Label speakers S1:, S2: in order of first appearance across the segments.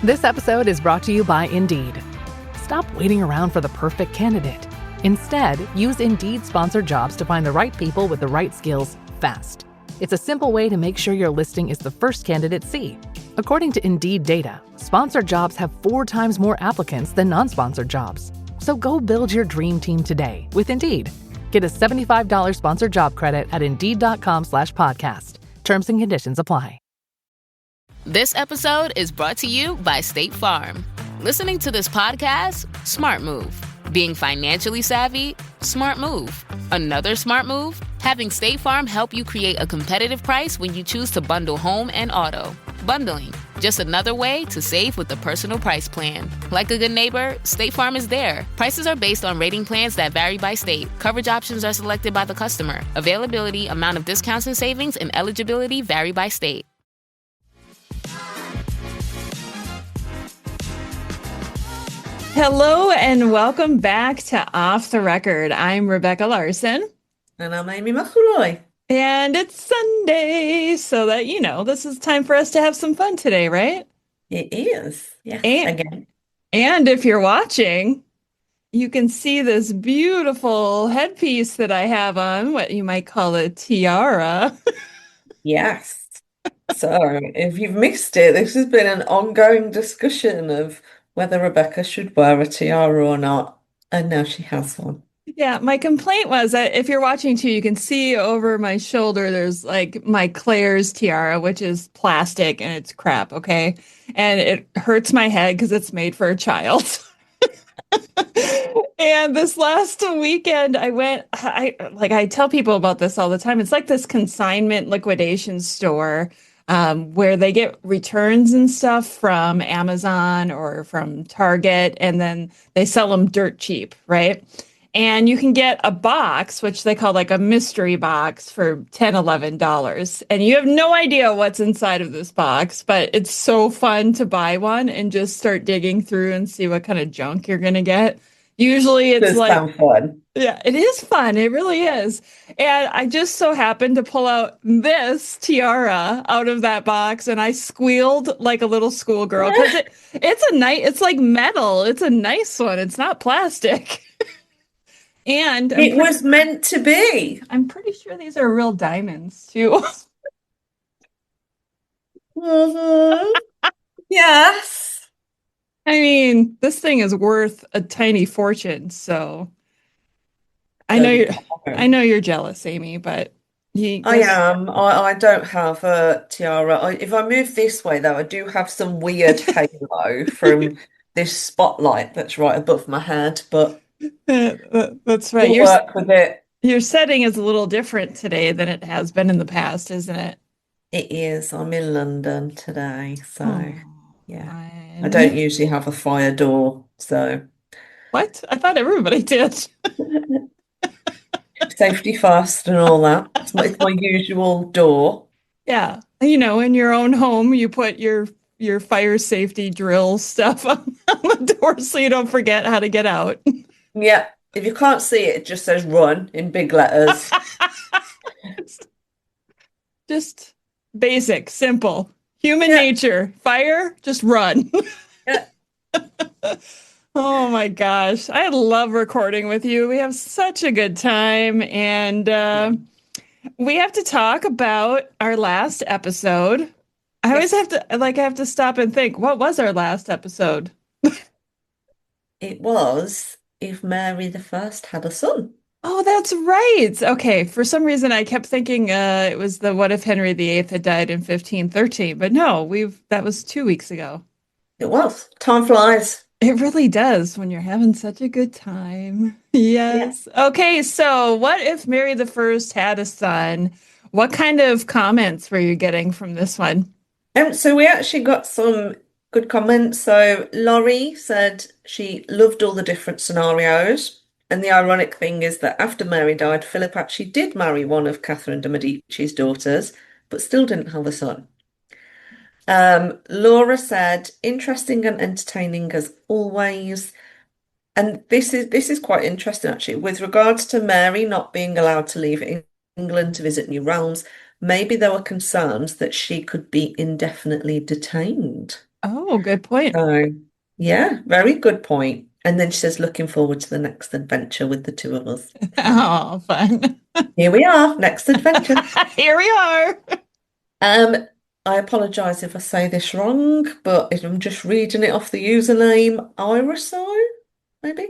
S1: This episode is brought to you by Indeed. Stop waiting around for the perfect candidate. Instead, use Indeed sponsored jobs to find the right people with the right skills fast. It's a simple way to make sure your listing is the first candidates see. According to Indeed data, sponsored jobs have 4 times more applicants than non-sponsored jobs. So go build your dream team today with Indeed. Get a $75 sponsored job credit at Indeed.com/podcast. Terms and conditions apply.
S2: This episode is brought to you by State Farm. Listening to this podcast? Smart move. Being financially savvy? Smart move. Another smart move? Having State Farm help you create a competitive price when you choose to bundle home and auto. Bundling, just another way to save with the personal price plan. Like a good neighbor, State Farm is there. Prices are based on rating plans that vary by state. Coverage options are selected by the customer. Availability, amount of discounts and savings, and eligibility vary by state.
S3: Hello and welcome back to Off the Record. I'm Rebecca Larson.
S4: And I'm Amy McElroy.
S3: And it's Sunday, so that, this is time for us to have some fun today, right?
S4: It is. Yeah, again.
S3: And if you're watching, you can see this beautiful headpiece that I have on, what you might call a tiara.
S4: Yes. So if you've missed it, this has been an ongoing discussion of whether Rebecca should wear a tiara or not. And now she has one.
S3: Yeah, my complaint was that if you're watching too, you can see over my shoulder, there's like my Claire's tiara, which is plastic and it's crap, okay? And it hurts my head because it's made for a child. And this last weekend, I tell people about this all the time. It's like this consignment liquidation store where they get returns and stuff from Amazon or from Target, and then they sell them dirt cheap, right? And you can get a box, which they call like a mystery box, for $10, $11. And you have no idea what's inside of this box, but it's so fun to buy one and just start digging through and see what kind of junk you're going to get. Usually it's like
S4: fun.
S3: Yeah, it is fun. It really is. And I just so happened to pull out this tiara out of that box, and I squealed like a little schoolgirl because it's like metal. It's a nice one. It's not plastic. And
S4: it was meant to be.
S3: I'm pretty sure these are real diamonds too.
S4: Yes.
S3: I mean, this thing is worth a tiny fortune, so I know you're jealous, Amy, but
S4: I am. I don't have a tiara. If I move this way, though, I do have some weird halo from this spotlight that's right above my head, but
S3: that's right.
S4: We'll work with it.
S3: Your setting is a little different today than it has been in the past, isn't it?
S4: It is. I'm in London today, so yeah.
S3: Fine.
S4: I don't usually have a fire door, so.
S3: What? I thought everybody did.
S4: Safety first and all that. It's my usual door.
S3: Yeah. In your own home, you put your fire safety drill stuff on the door so you don't forget how to get out.
S4: Yeah. If you can't see it, it just says run in big letters.
S3: Just basic, simple. Human nature. Fire, just run.
S4: Yeah.
S3: Oh my gosh. I love recording with you. We have such a good time. And we have to talk about our last episode. I always have to stop and think, what was our last episode?
S4: It was if Mary the First had a son.
S3: Oh, that's right. Okay. For some reason, I kept thinking it was the what if Henry VIII had died in 1513. But no, that was 2 weeks ago.
S4: It was. Time flies.
S3: It really does when you're having such a good time. Yes. Yeah. Okay. So what if Mary the First had a son? What kind of comments were you getting from this one?
S4: So we actually got some good comments. So Laurie said she loved all the different scenarios. And the ironic thing is that after Mary died, Philip actually did marry one of Catherine de' Medici's daughters, but still didn't have a son. Laura said, interesting and entertaining as always. And this is quite interesting, actually. With regards to Mary not being allowed to leave England to visit new realms, maybe there were concerns that she could be indefinitely detained.
S3: Oh, good point.
S4: So, yeah, very good point. And then she says, looking forward to the next adventure with the two of us.
S3: Oh, fun.
S4: Here we are, next adventure.
S3: Here we are.
S4: Um, I apologise if I say this wrong, but if I'm just reading it off the username, Iriso, maybe?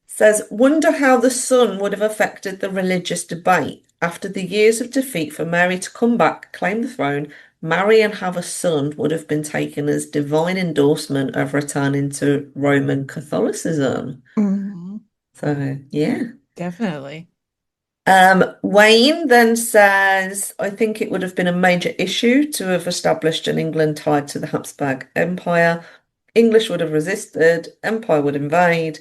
S4: Says, wonder how the son would have affected the religious debate after the years of defeat for Mary to come back, claim the throne, marry and have a son would have been taken as divine endorsement of returning to Roman Catholicism.
S3: Mhm.
S4: So, yeah.
S3: Definitely.
S4: Wayne then says, I think it would have been a major issue to have established an England tied to the Habsburg Empire. English would have resisted, Empire would invade.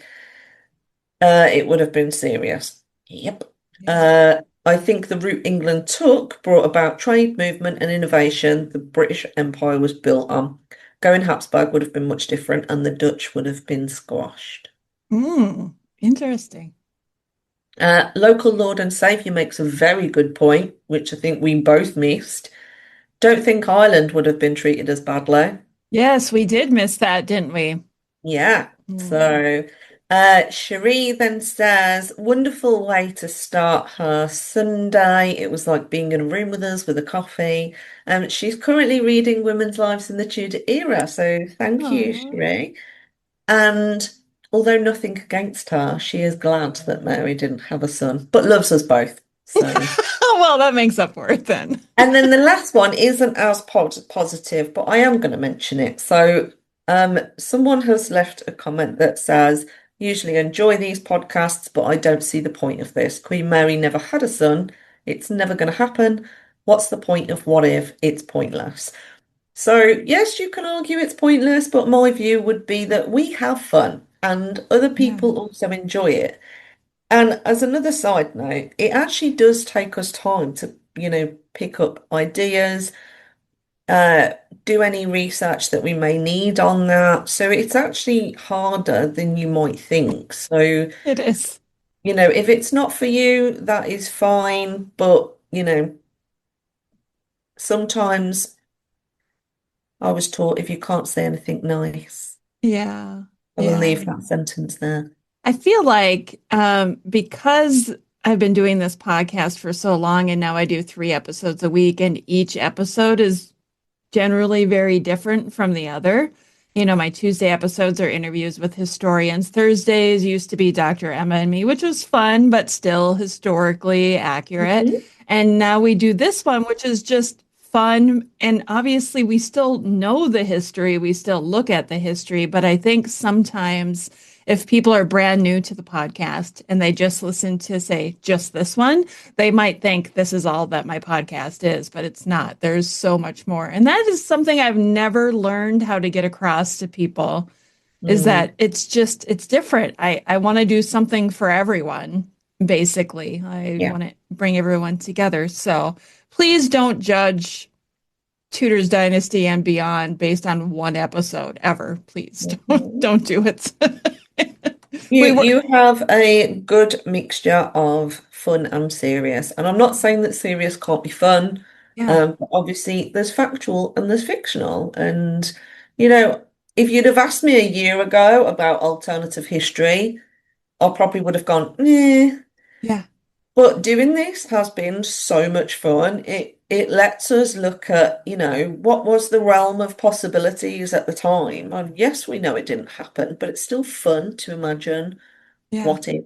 S4: It would have been serious. Yep.
S3: Yeah.
S4: I think the route England took brought about trade, movement, and innovation the British Empire was built on. Going Habsburg would have been much different, and the Dutch would have been squashed.
S3: Interesting.
S4: Local Lord and Saviour makes a very good point, which I think we both missed. Don't think Ireland would have been treated as badly.
S3: Yes, we did miss that, didn't we?
S4: Yeah.
S3: Mm.
S4: So, Cherie then says, wonderful way to start her Sunday. It was like being in a room with us with a coffee. She's currently reading Women's Lives in the Tudor Era. So thank you,
S3: Aw.
S4: Cherie. And although nothing against her, she is glad that Mary didn't have a son, but loves us both. So.
S3: Well, that makes up for it then.
S4: And then the last one isn't as positive, but I am going to mention it. So, someone has left a comment that says, usually enjoy these podcasts, but I don't see the point of this. Queen Mary never had a son. It's never going to happen. What's the point of what if? It's pointless. So, yes, you can argue it's pointless, but my view would be that we have fun and other
S3: Yeah.
S4: people also enjoy it. And as another side note, it actually does take us time to, pick up ideas, uh, do any research that we may need on that. So it's actually harder than you might think. So,
S3: It is.
S4: if it's not for you, that is fine. But, sometimes I was taught if you can't say anything nice,
S3: Yeah.
S4: I will
S3: Yeah.
S4: leave that sentence there.
S3: I feel like because I've been doing this podcast for so long and now I do 3 episodes a week, and each episode is generally very different from the other. My Tuesday episodes are interviews with historians. Thursdays used to be Dr. Emma and me, which was fun, but still historically accurate.
S4: Mhm.
S3: And now we do this one, which is just fun. And obviously, we still know the history, we still look at the history. But I think sometimes if people are brand new to the podcast and they just listen to, say, just this one, they might think this is all that my podcast is, but it's not. There's so much more. And that is something I've never learned how to get across to people is
S4: Mm,
S3: that it's different. I want to do something for everyone, basically. I
S4: yeah.
S3: want to bring everyone together. So please don't judge Tudor's Dynasty and beyond based on one episode ever. Please
S4: Mhm.
S3: don't do it. We
S4: You
S3: were,
S4: you have a good mixture of fun and serious. And I'm not saying that serious can't be fun.
S3: yeah,
S4: But obviously there's factual and there's fictional. And, you know, if you'd have asked me a year ago about alternative history, I probably would have gone, eh.
S3: yeah,
S4: But doing this has been so much fun. It lets us look at, what was the realm of possibilities at the time. And yes, we know it didn't happen, but it's still fun to imagine
S3: yeah.
S4: what if.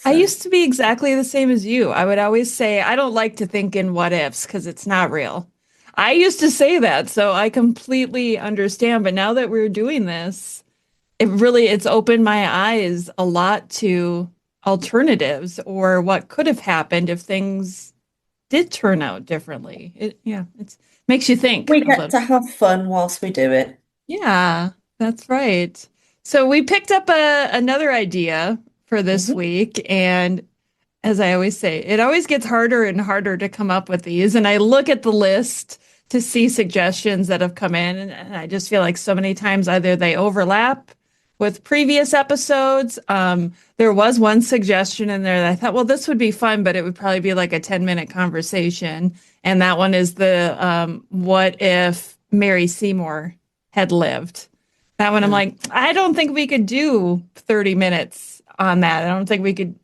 S3: I
S4: So,
S3: used to be exactly the same as you. I would always say, I don't like to think in what ifs because it's not real. I used to say that, so I completely understand. But now that we're doing this, it's opened my eyes a lot to alternatives or what could have happened if things did turn out differently. It's makes you think
S4: we
S3: a
S4: get
S3: little.
S4: to have fun whilst we do it.
S3: Yeah, that's right. So we picked up another idea for this
S4: Mhm.
S3: week, and as I always say, it always gets harder and harder to come up with these. And I look at the list to see suggestions that have come in, and I just feel like so many times either they overlap with previous episodes. There was one suggestion in there that I thought, well, this would be fun, but it would probably be like a 10-minute conversation. And that one is the what if Mary Seymour had lived. That one, I'm like, I don't think we could do 30 minutes on that. I don't think we could.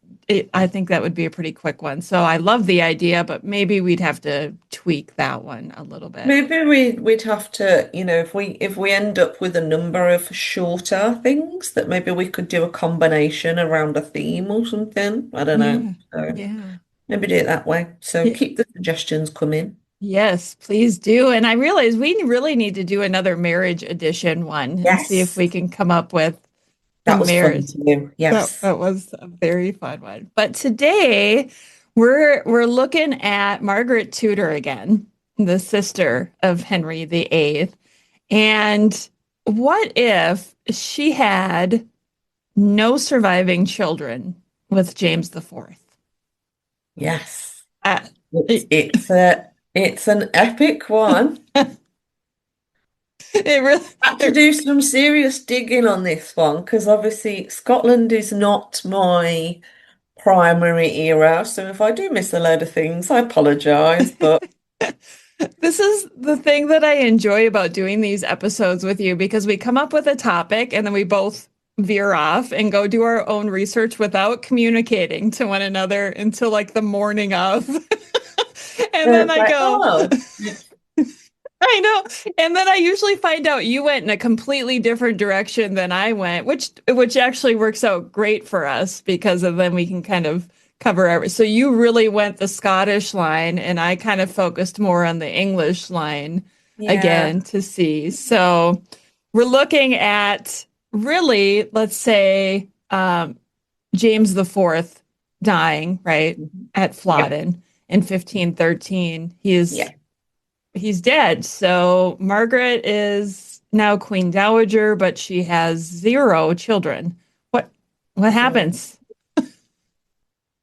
S3: I think that would be a pretty quick one. So I love the idea, but maybe we'd have to tweak that one a little bit.
S4: Maybe we'd have to, if we end up with a number of shorter things, that maybe we could do a combination around a theme or something. I don't know.
S3: Yeah.
S4: So
S3: Yeah.
S4: maybe do it that way. So
S3: Yeah.
S4: keep the suggestions coming.
S3: Yes, please do. And I realize we really need to do another marriage edition one and see if
S4: Yes,
S3: we can come up with
S4: that
S3: some
S4: was fun
S3: marriage.
S4: too.
S3: That,
S4: Yes.
S3: that was a very fun one. But today we're looking at Margaret Tudor again, the sister of Henry VIII. And what if she had no surviving children with James IV?
S4: Yes.
S3: Uh,
S4: It's an epic one.
S3: it really,
S4: Had to do some serious digging on this one because obviously Scotland is not my primary era. So if I do miss a load of things, I apologize. But
S3: this is the thing that I enjoy about doing these episodes with you because we come up with a topic and then we both veer off and go do our own research without communicating to one another until like the morning of. And then I
S4: like,
S3: go,
S4: oh,
S3: I know. And then I usually find out you went in a completely different direction than I went, which actually works out great for us because of then we can kind of cover every. So you really went the Scottish line and I kind of focused more on the English line
S4: yeah.
S3: again to see. So we're looking at really, let's say, James IV dying, right, at Flodden in 1513.
S4: Yeah.
S3: He's dead. So Margaret is now Queen Dowager, but she has 0 children. What happens?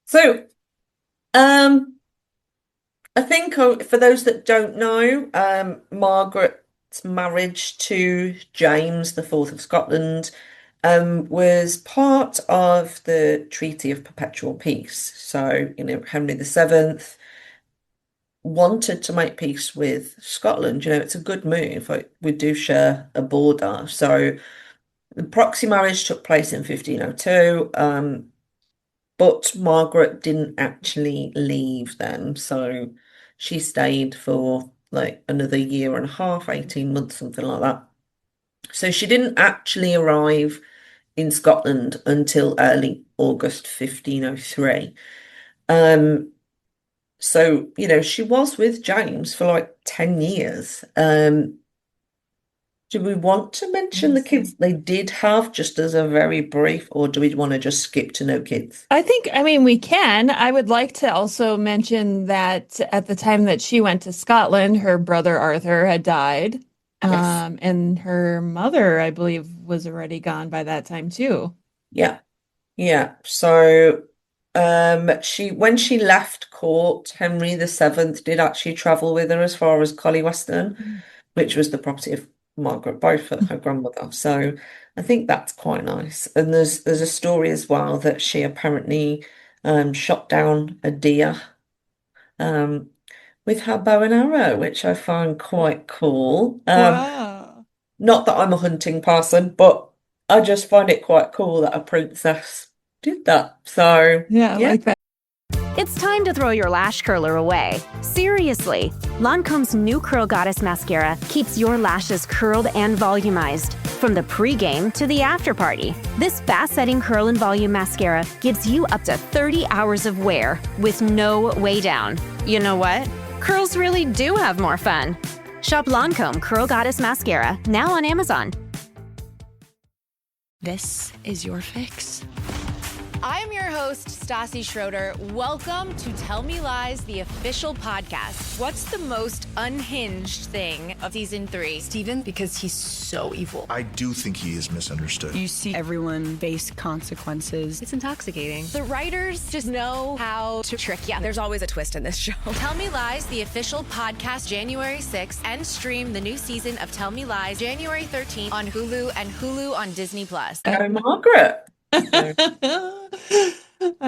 S4: So, I think for those that don't know, Margaret's marriage to James the Fourth of Scotland was part of the Treaty of Perpetual Peace. So, Henry VII wanted to make peace with Scotland. It's a good move. Like, we do share a border. So the proxy marriage took place in 1502. But Margaret didn't actually leave then. So she stayed for like another year and a half, 18 months, something like that. So she didn't actually arrive in Scotland until early August 1503. So, she was with James for like 10 years. Do we want to mention the kids they did have just as a very brief, or do we want to just skip to no kids?
S3: I mean, we can. I would like to also mention that at the time that she went to Scotland, her brother Arthur had died.
S4: Yes.
S3: And her mother, I believe, was already gone by that time too.
S4: Yeah. Yeah. So when she left court, Henry VII did actually travel with her as far as Collie Western, which was the property of Margaret Beaufort, her grandmother. So I think that's quite nice. And there's a story as well that she apparently shot down a deer with her bow and arrow, which I find quite cool.
S3: Wow.
S4: Not that I'm a hunting person, but I just find it quite cool that a princess did that. So
S3: Yeah, I like that.
S5: It's time to throw your lash curler away. Seriously, Lancome's new Curl Goddess Mascara keeps your lashes curled and volumized. From the pre-game to the after party, this fast-setting curl and volume mascara gives you up to 30 hours of wear with no way down. You know what? Curls really do have more fun. Shop Lancome Curl Goddess Mascara now on Amazon.
S6: This is your fix.
S7: I'm your host, Stassi Schroeder. Welcome to Tell Me Lies, the official podcast. What's the most unhinged thing of season 3?
S6: Steven, because he's so evil.
S8: I do think he is misunderstood.
S6: You see everyone face consequences. It's intoxicating.
S7: The writers just know how to trick you.
S6: There's always a twist in this show.
S7: Tell Me Lies, the official podcast, January 6th, and stream the new season of Tell Me Lies, January 13th on Hulu and Hulu on Disney+.
S4: Oh, Margaret.
S3: I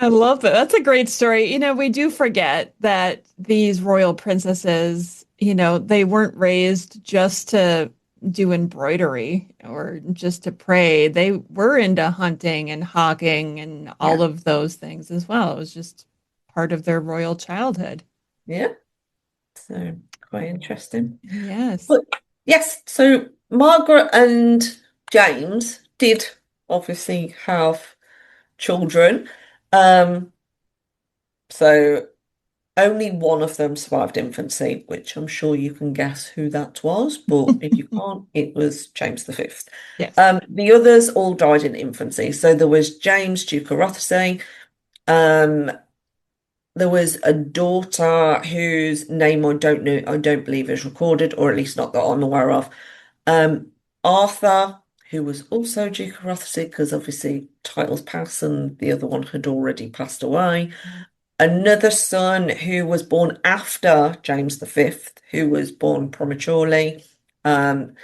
S3: love that. That's a great story. We do forget that these royal princesses, they weren't raised just to do embroidery or just to pray. They were into hunting and hawking and all
S4: Yeah.
S3: of those things as well. It was just part of their royal childhood.
S4: Yeah. So quite interesting.
S3: Yes.
S4: But yes, so Margaret and James did obviously have children. So only one of them survived infancy, which I'm sure you can guess who that was, but if you can't, it was James the Fifth.
S3: Yes.
S4: The others all died in infancy. So there was James, Duke of Rothesay. There was a daughter whose name I don't know, I don't believe is recorded, or at least not that I'm aware of. Arthur, who was also Duke of Rothesay, because obviously titles pass and the other one had already passed away. Another son who was born after James V, who was born prematurely. And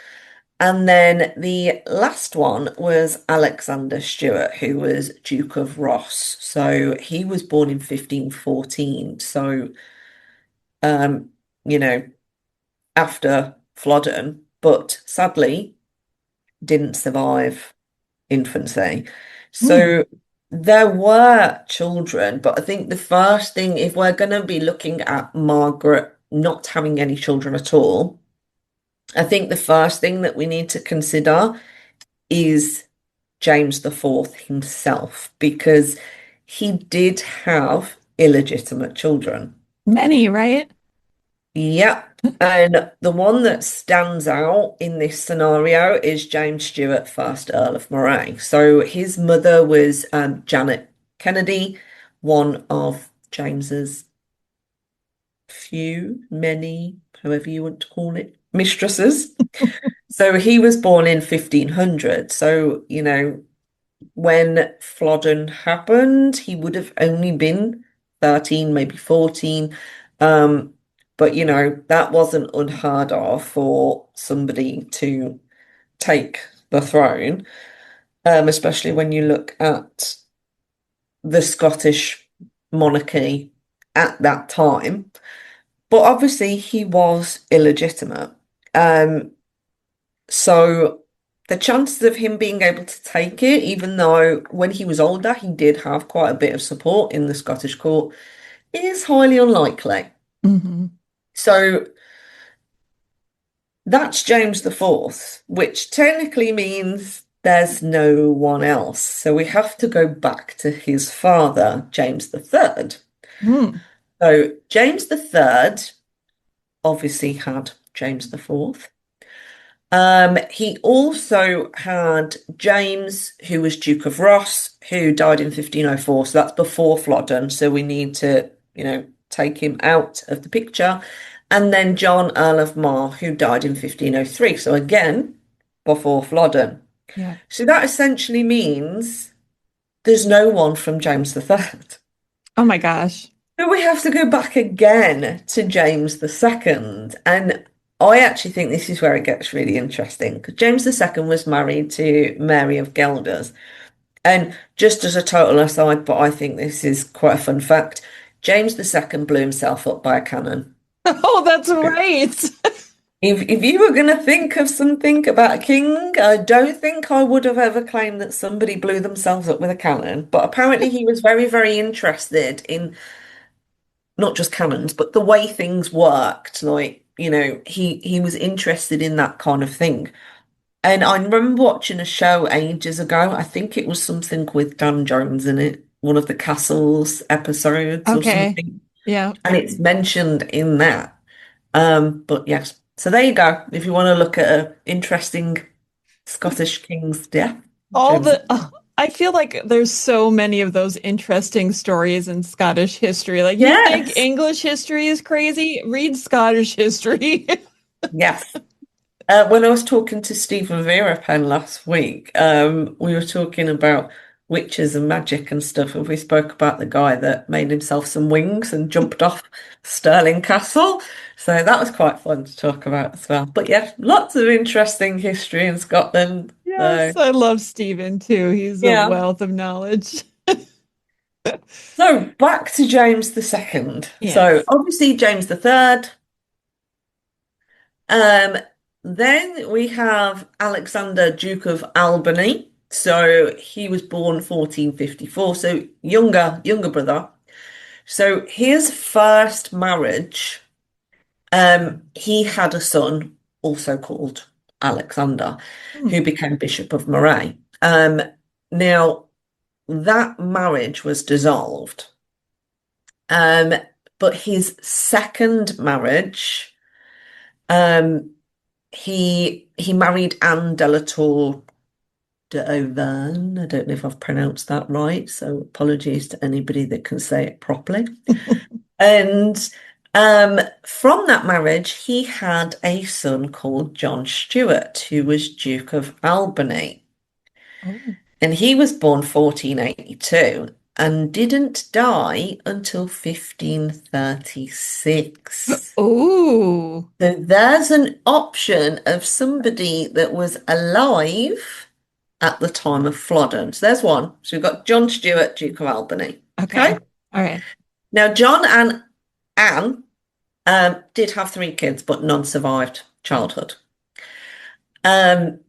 S4: then the last one was Alexander Stewart, who was Duke of Ross. So he was born in 1514. So, you know, after Flodden, but sadly didn't survive infancy. So there were children, but I think the first thing, if we're going to be looking at Margaret not having any children at all, I think the first thing that we need to consider is James IV himself, because he did have illegitimate children.
S3: Many, right?
S4: Yep. And the one that stands out in this scenario is James Stewart, 1st Earl of Moray. So his mother was Janet Kennedy, one of James's many, however you want to call it, mistresses. So he was born in 1500. So, when Flodden happened, he would have only been 13, maybe 14. But, that wasn't unheard of for somebody to take the throne, especially when you look at the Scottish monarchy at that time. But obviously he was illegitimate. So the chances of him being able to take it, even though when he was older, he did have quite a bit of support in the Scottish court, is highly unlikely. So that's James IV, which technically means there's no one else. So we have to go back to his father, James III. So James III obviously had James IV. He also had James, who was Duke of Ross, who died in 1504. So that's before Flodden. So we need to, take him out of the picture. And then John, Earl of Mar, who died in 1503. So again, before Flodden.
S3: Yeah.
S4: So that essentially means there's no one from James III.
S3: Oh my gosh.
S4: So we have to go back again to James II. And I actually think this is where it gets really interesting, because James II was married to Mary of Guelders. And just as a total aside, but I think this is quite a fun fact, James II blew himself up by a cannon.
S3: Oh, that's right.
S4: If you were going to think of something about a king, I don't think I would have ever claimed that somebody blew themselves up with a cannon. But apparently he was very, very interested in not just cannons, but the way things worked. Like, he was interested in that kind of thing. And I remember watching a show ages ago. I think it was something with Dan Jones in it, one of the Castles episodes or something.
S3: Yeah.
S4: And it's mentioned in that. But yes. So there you go. If you want to look at an interesting Scottish king's death.
S3: I feel like there's so many of those interesting stories in Scottish history. Like, you think English history is crazy? Read Scottish history.
S4: Yes. When I was talking to Stephen Verapen last week, we were talking about witches and magic and stuff, and we spoke about the guy that made himself some wings and jumped off Stirling Castle. So that was quite fun to talk about as well. But yeah, lots of interesting history in Scotland.
S3: Yes, I love Stephen too. He's a wealth of knowledge.
S4: So back to James II.
S3: Yes.
S4: So obviously James III. Then we have Alexander, Duke of Albany. So he was born 1454, so younger brother. So his first marriage, he had a son also called Alexander, who became Bishop of Moray. Now that marriage was dissolved. But his second marriage, he married Anne de la Tour d'Auvergne. I don't know if I've pronounced that right, so apologies to anybody that can say it properly. And from that marriage, he had a son called John Stewart, who was Duke of Albany.
S3: Oh.
S4: And he was born 1482 and didn't die until 1536.
S3: Oh.
S4: So there's an option of somebody that was alive at the time of Flodden. So there's one. So we've got John Stewart, Duke of Albany.
S3: Okay. All right.
S4: Now, John and Anne did have 3 kids, but none survived childhood. John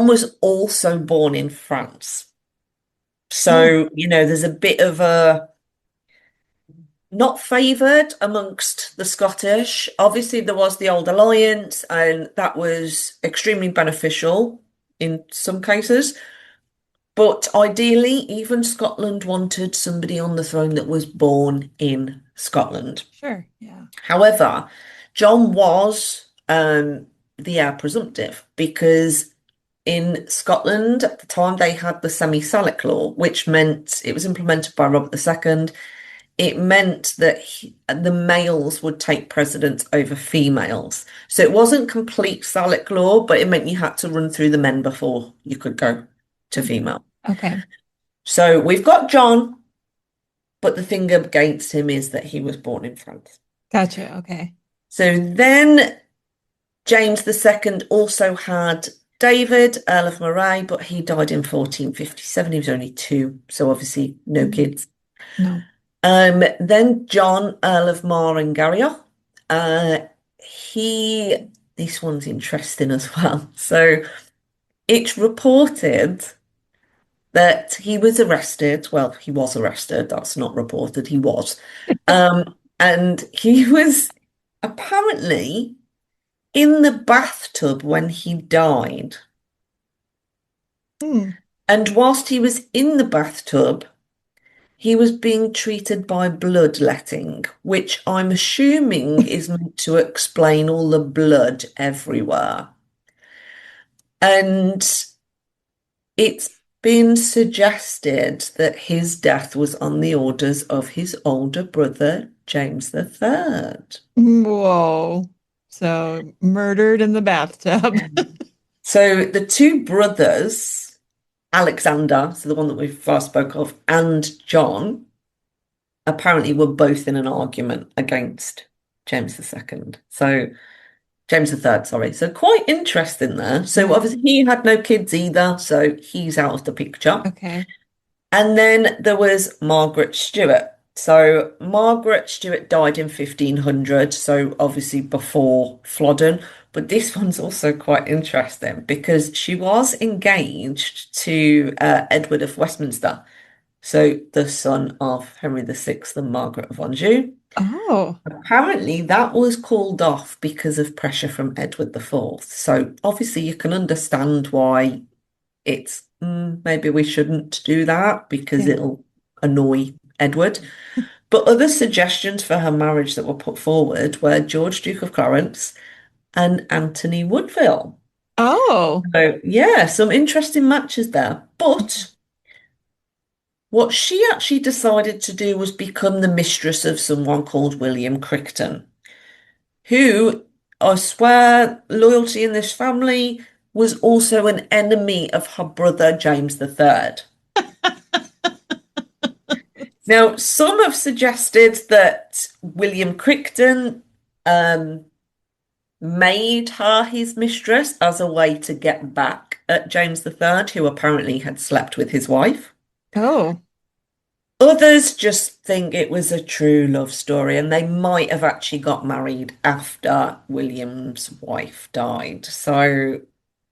S4: was also born in France. So, there's a bit of a not favoured amongst the Scottish. Obviously, there was the Old Alliance, and that was extremely beneficial in some cases. But ideally, even Scotland wanted somebody on the throne that was born in Scotland.
S3: Sure, yeah.
S4: However, John was the heir presumptive because in Scotland at the time they had the semi-Salic law, which meant it was implemented by Robert II. It meant that the males would take precedence over females. So it wasn't complete Salic law, but it meant you had to run through the men before you could go to female.
S3: Okay.
S4: So we've got John, but the thing against him is that he was born in France.
S3: Gotcha. Okay.
S4: So then James II also had David, Earl of Moray, but he died in 1457. He was only 2, so obviously no kids.
S3: No.
S4: Then John, Earl of Mar and Garioch. This one's interesting as well. So it's reported that he was arrested. Well, he was arrested. That's not reported. He was. And he was apparently in the bathtub when he died. And whilst he was in the bathtub, he was being treated by bloodletting, which I'm assuming is meant to explain all the blood everywhere. And it's been suggested that his death was on the orders of his older brother, James III.
S3: Whoa. So murdered in the bathtub.
S4: So the 2 brothers, Alexander, so the one that we first spoke of, and John, apparently were both in an argument against James II. So James III, sorry. So quite interesting there. So obviously he had no kids either, so he's out of the picture.
S3: Okay.
S4: And then there was Margaret Stewart. So Margaret Stewart died in 1500, so obviously before Flodden. But this one's also quite interesting because she was engaged to Edward of Westminster, so the son of Henry VI and Margaret of Anjou.
S3: Oh.
S4: Apparently that was called off because of pressure from Edward IV. So obviously you can understand why it's maybe we shouldn't do that because it'll annoy Edward. But other suggestions for her marriage that were put forward were George, Duke of Clarence, and Anthony Woodville.
S3: Oh.
S4: So yeah, some interesting matches there. But what she actually decided to do was become the mistress of someone called William Crichton, who, I swear, loyalty in this family, was also an enemy of her brother James III. Now, some have suggested that William Crichton made her his mistress as a way to get back at James III, who apparently had slept with his wife.
S3: Oh.
S4: Others just think it was a true love story, and they might have actually got married after William's wife died. So,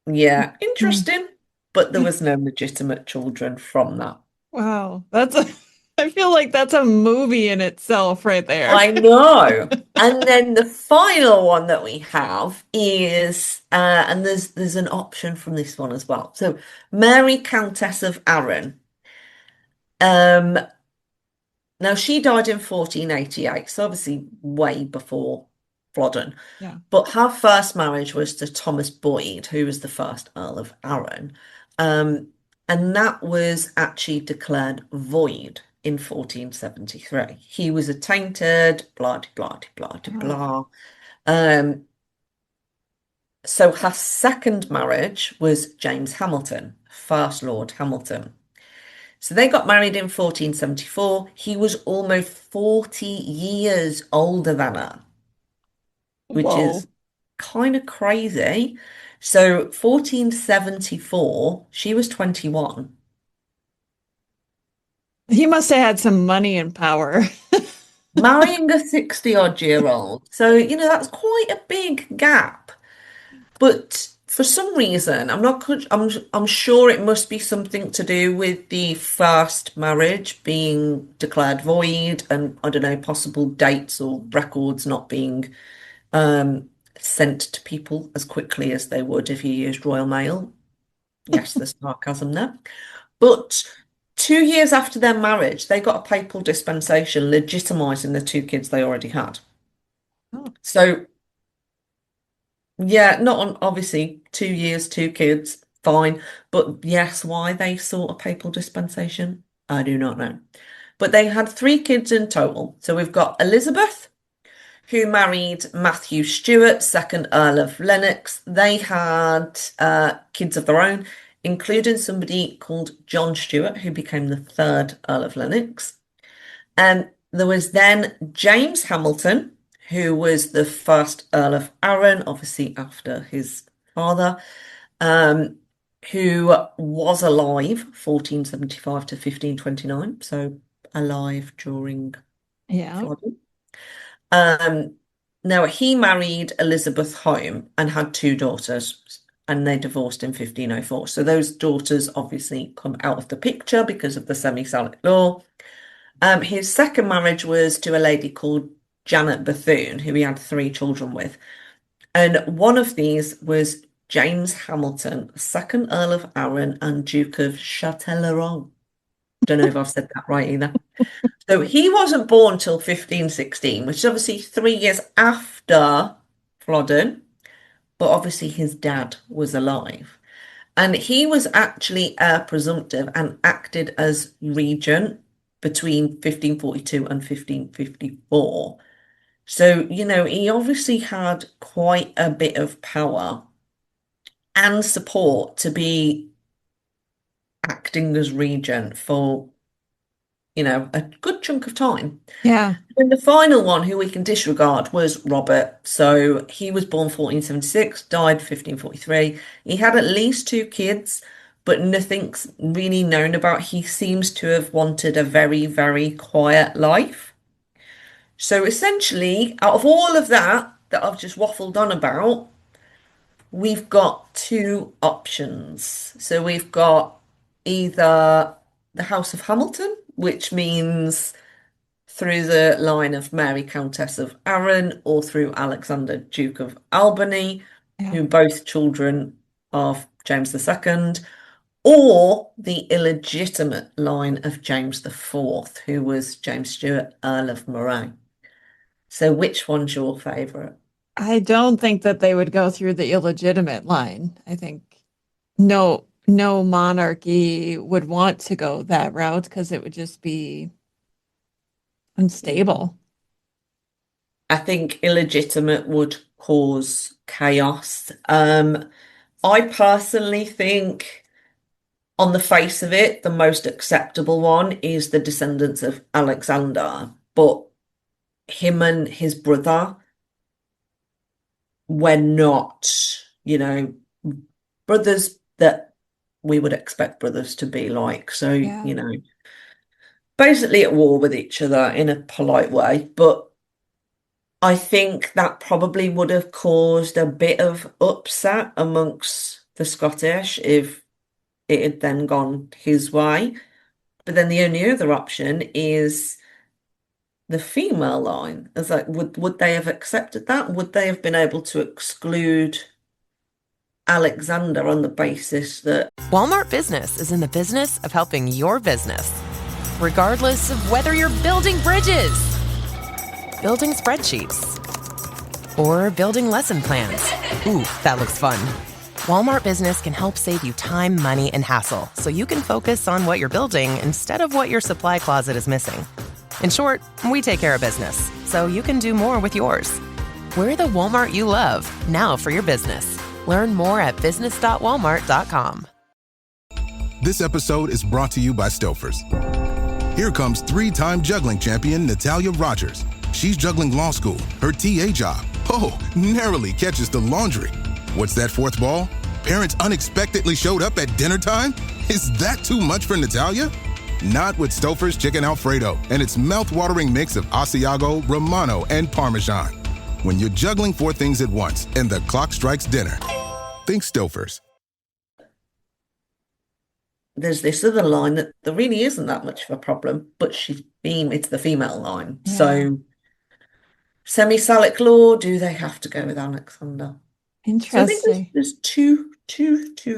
S4: yeah,
S3: Mm.
S4: interesting. But there was no legitimate children from that.
S3: Wow, I feel like that's a movie in itself right there.
S4: I know. And then the final one that we have is, and there's an option from this one as well. So Mary Countess of Arran. Um, Now she died in 1488, so obviously way before Flodden.
S3: Yeah.
S4: But her first marriage was to Thomas Boyd, who was the first Earl of Arran. And that was actually declared void in 1473. He was attainted, blah, blah, blah, blah, blah. So her second marriage was James Hamilton, First Lord Hamilton. So they got married in 1474. He was almost 40 years older than her, which
S3: Whoa.
S4: is kind of crazy. So 1474, she was 21.
S3: He must have had some money and power.
S4: Marrying a 60-odd-year-old. So, that's quite a big gap. But for some reason, I'm sure it must be something to do with the first marriage being declared void, and I don't know, possible dates or records not being sent to people as quickly as they would if you used Royal Mail. Yes, there's sarcasm there. But 2 years after their marriage, they got a papal dispensation legitimising the two kids they already had.
S3: Oh.
S4: So, yeah, not on obviously 2 years, two kids, fine. But yes, why they sought a papal dispensation, I do not know. But they had three kids in total. So we've got Elizabeth, who married Matthew Stewart, second Earl of Lennox. They had kids of their own, including somebody called John Stewart, who became the third Earl of Lennox. And there was then James Hamilton, who was the first Earl of Arran, obviously after his father, who was alive 1475 to 1529, so alive during Flodden. Now he married Elizabeth home and had two daughters, and they divorced in 1504. So those daughters obviously come out of the picture because of the semi-Salic law. His second marriage was to a lady called Janet Bethune, who he had three children with. And one of these was James Hamilton, second Earl of Arran and Duke of Châtellerault. Don't know if I've said that right either. So he wasn't born till 1516, which is obviously 3 years after Flodden, but obviously his dad was alive. And he was actually heir presumptive and acted as regent between 1542 and 1554. So, he obviously had quite a bit of power and support to be acting as regent for, a good chunk of time.
S3: Yeah.
S4: And the final one, who we can disregard, was Robert. So he was born 1476, died 1543. He had at least two kids, but nothing's really known about. He seems to have wanted a very, very quiet life. So essentially, out of all of that I've just waffled on about, we've got two options. So we've got either the House of Hamilton, which means through the line of Mary Countess of Arran or through Alexander Duke of Albany, who are both children of James II, or the illegitimate line of James IV, who was James Stewart, Earl of Moray. So which one's your favourite?
S3: I don't think that they would go through the illegitimate line. I think no monarchy would want to go that route because it would just be unstable.
S4: I think illegitimate would cause chaos. I personally think, on the face of it, the most acceptable one is the descendants of Alexander, but him and his brother were not, brothers that we would expect brothers to be like. So, basically at war with each other in a polite way. But I think that probably would have caused a bit of upset amongst the Scottish if it had then gone his way. But then the only other option is the female line. As like, would they have accepted that? Would they have been able to exclude Alexander on the basis that
S9: Walmart Business is in the business of helping your business, regardless of whether you're building bridges, building spreadsheets, or building lesson plans. Ooh, that looks fun. Walmart Business can help save you time, money, and hassle so you can focus on what you're building instead of what your supply closet is missing. In short, we take care of business so you can do more with yours. We're the Walmart you love, now for your business. Learn more at business.walmart.com.
S10: This episode is brought to you by Stouffer's. Here comes three-time juggling champion Natalia Rogers. She's juggling law school, her TA job. Oh, narrowly catches the laundry. What's that fourth ball? Parents unexpectedly showed up at dinner time? Is that too much for Natalia? Not with Stouffer's Chicken Alfredo and its mouth-watering mix of Asiago, Romano, and Parmesan. When you're juggling four things at once and the clock strikes dinner, think Stouffer's.
S4: there's this other line that there really isn't that much of a problem, but it's the female line.
S3: Yeah.
S4: So semi-Salic law, do they have to go with Alexander? So I think
S3: Interesting.
S4: there's two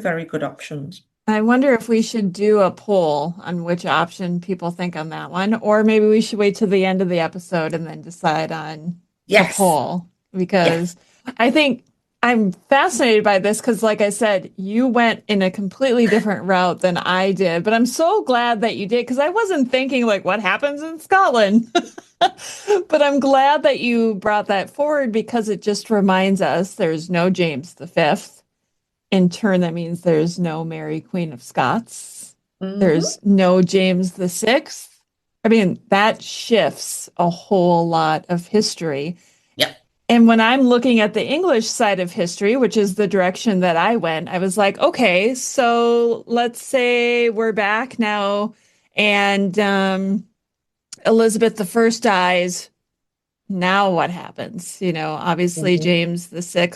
S4: very good options.
S3: I wonder if we should do a poll on which option people think on that one, or maybe we should wait till the end of the episode and then decide on
S4: Yes.
S3: a poll, because I think I'm fascinated by this because, like I said, you went in a completely different route than I did, but I'm so glad that you did because I wasn't thinking like what happens in Scotland. But I'm glad that you brought that forward because it just reminds us there's no James V. In turn, that means there's no Mary, Queen of Scots.
S4: Mhm.
S3: There's no James VI. I mean, that shifts a whole lot of history.
S4: Yep.
S3: And when I'm looking at the English side of history, which is the direction that I went, I was like, okay, so let's say we're back now and Elizabeth I dies. Now what happens? You know, obviously
S4: Mhm.
S3: James VI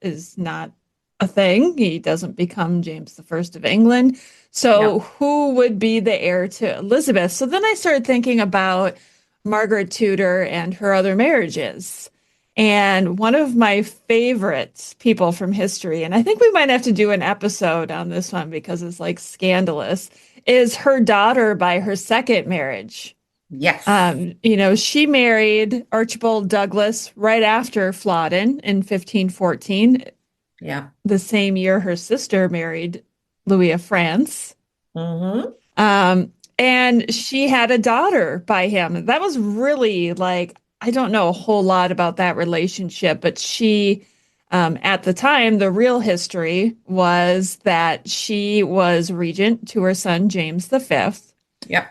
S3: is not a thing. He doesn't become James I of England. So who would be the heir to Elizabeth? So then I started thinking about Margaret Tudor and her other marriages. And one of my favorite people from history, and I think we might have to do an episode on this one because it's like scandalous, is her daughter by her second marriage.
S4: Yes.
S3: You know, she married Archibald Douglas right after Flodden in 1514,
S4: Yeah.
S3: the same year her sister married Louis of France.
S4: Mm-hmm.
S3: And she had a daughter by him. That was really like, I don't know a whole lot about that relationship, but she, at the time, the real history was that she was regent to her son, James V.
S4: Yeah.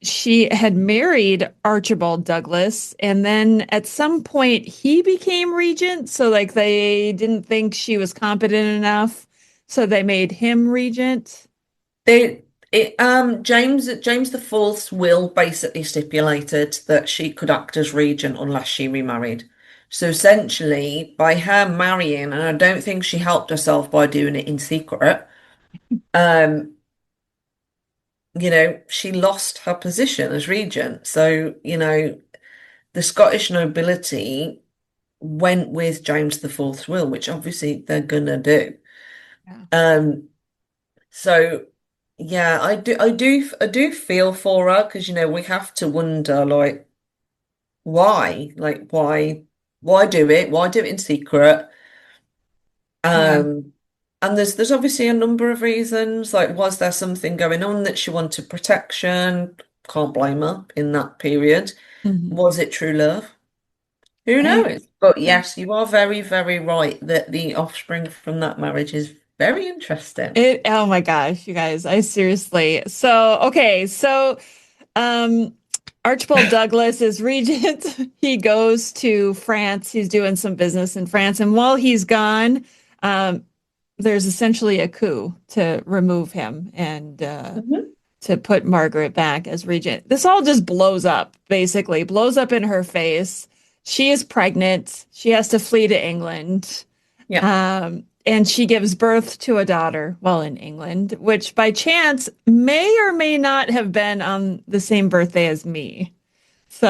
S3: She had married Archibald Douglas, and then at some point he became regent. So like they didn't think she was competent enough, so they made him regent.
S4: James the Fourth's will basically stipulated that she could act as regent unless she remarried. So essentially, by her marrying, and I don't think she helped herself by doing it in secret, you know, she lost her position as regent. So, you know, the Scottish nobility went with James the Fourth's will, which obviously they're gonna do.
S3: Yeah.
S4: So yeah, I do feel for her because you know we have to wonder like why do it? Why do it in secret?
S3: Yeah.
S4: And there's obviously a number of reasons. Like, was there something going on that she wanted protection? Can't blame her in that period.
S3: Mhm.
S4: Was it true love? Who knows? But yes, you are very, very right that the offspring from that marriage is very interesting.
S3: Oh my gosh, you guys, I seriously. So, okay, so Archibald Douglas is regent. He goes to France. He's doing some business in France. And while he's gone, there's essentially a coup to remove him. And to put Margaret back as regent. This all just blows up, basically, blows up in her face. She is pregnant. She has to flee to England.
S4: Yeah.
S3: And she gives birth to a daughter while in England, which by chance may or may not have been on the same birthday as me. So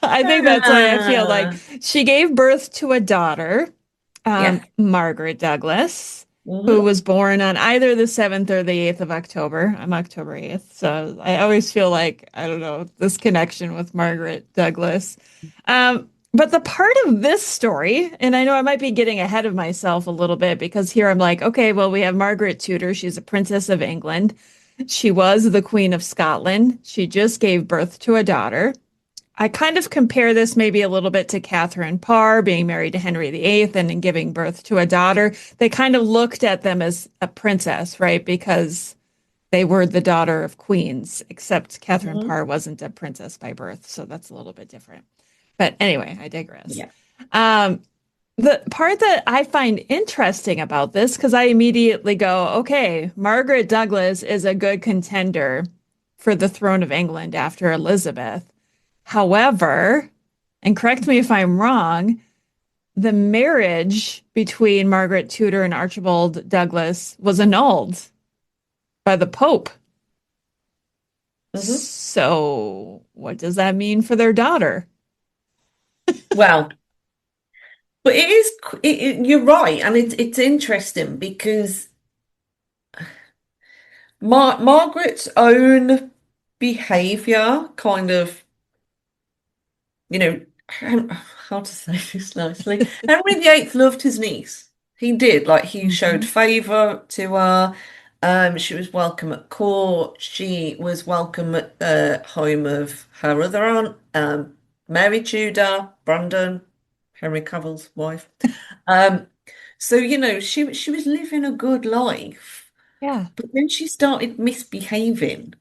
S3: I think that's why I feel like she gave birth to a daughter, Margaret Douglas, who was born on either the 7th or the 8th of October. I'm October 8th. So I always feel like, I don't know, this connection with Margaret Douglas. But the part of this story, and I know I might be getting ahead of myself a little bit because here I'm like, okay, well, we have Margaret Tudor. She's a princess of England. She was the Queen of Scotland. She just gave birth to a daughter. I kind of compare this maybe a little bit to Catherine Parr being married to Henry VIII and then giving birth to a daughter. They kind of looked at them as a princess, right? Because they were the daughter of queens, except Catherine Parr wasn't a princess by birth. So that's a little bit different. But anyway, I digress.
S4: Yeah.
S3: The part that I find interesting about this, because I immediately go, okay, Margaret Douglas is a good contender for the throne of England after Elizabeth. However, and correct me if I'm wrong, the marriage between Margaret Tudor and Archibald Douglas was annulled by the Pope. So what does that mean for their daughter?
S4: Well, but you're right, and it's interesting because Margaret's own behavior kind of, how to say this nicely. Henry VIII loved his niece. He did, like he showed favor to her. She was welcome at court. She was welcome at the home of her other aunt, Mary Tudor, Brandon, Henry Cavill's wife. So, she was living a good life.
S3: Yeah.
S4: But then she started misbehaving.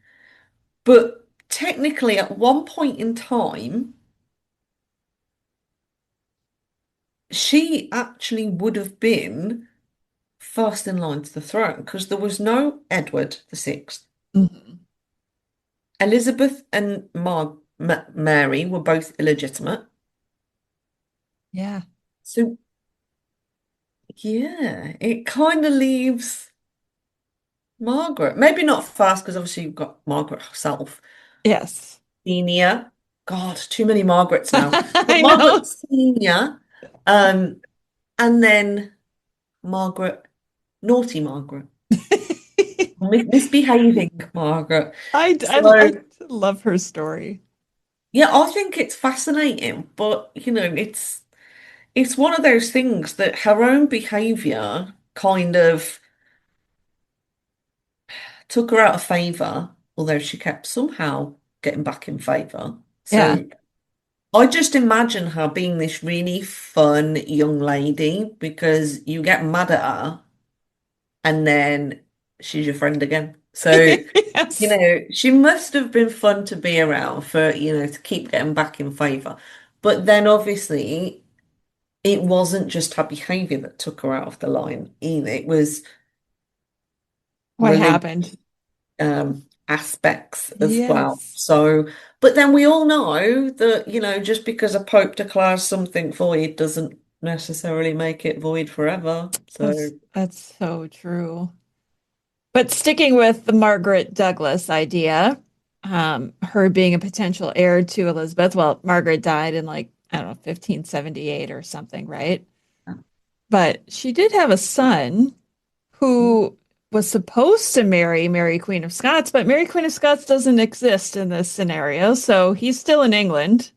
S4: But technically, at one point in time, she actually would have been first in line to the throne because there was no Edward VI. Elizabeth and Mary were both illegitimate.
S3: Yeah.
S4: So, yeah, it kind of leaves Margaret. Maybe not first because obviously you've got Margaret herself.
S3: Yes.
S4: Senior. God, too many Margarets now.
S3: I
S4: Margaret
S3: know.
S4: Senior. And then Margaret, naughty Margaret. Misbehaving Margaret.
S3: I love her story.
S4: Yeah, I think it's fascinating, but it's one of those things that her own behavior kind of took her out of favor, although she kept somehow getting back in favor.
S3: Yeah.
S4: So I just imagine her being this really fun young lady because you get mad at her and then she's your friend again. So,
S3: Yes.
S4: she must have been fun to be around for, to keep getting back in favor. But then obviously it wasn't just her behavior that took her out of the line either. It was
S3: What
S4: religious,
S3: happened?
S4: aspects as well.
S3: Yes.
S4: So, but then we all know that, just because a pope declares something void doesn't necessarily make it void forever. So
S3: That's so true. But sticking with the Margaret Douglas idea, her being a potential heir to Elizabeth. Well, Margaret died in I don't know, 1578 or something, right? But she did have a son who was supposed to marry Mary Queen of Scots, but Mary Queen of Scots doesn't exist in this scenario. So he's still in England.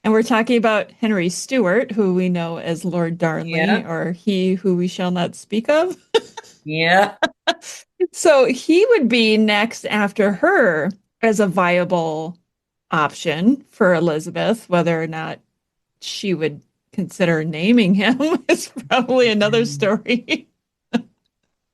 S3: And we're talking about Henry Stewart, who we know as Lord Darnley, or he who we shall not speak of.
S4: Yeah.
S3: So he would be next after her as a viable option for Elizabeth. Whether or not she would consider naming him is probably another story.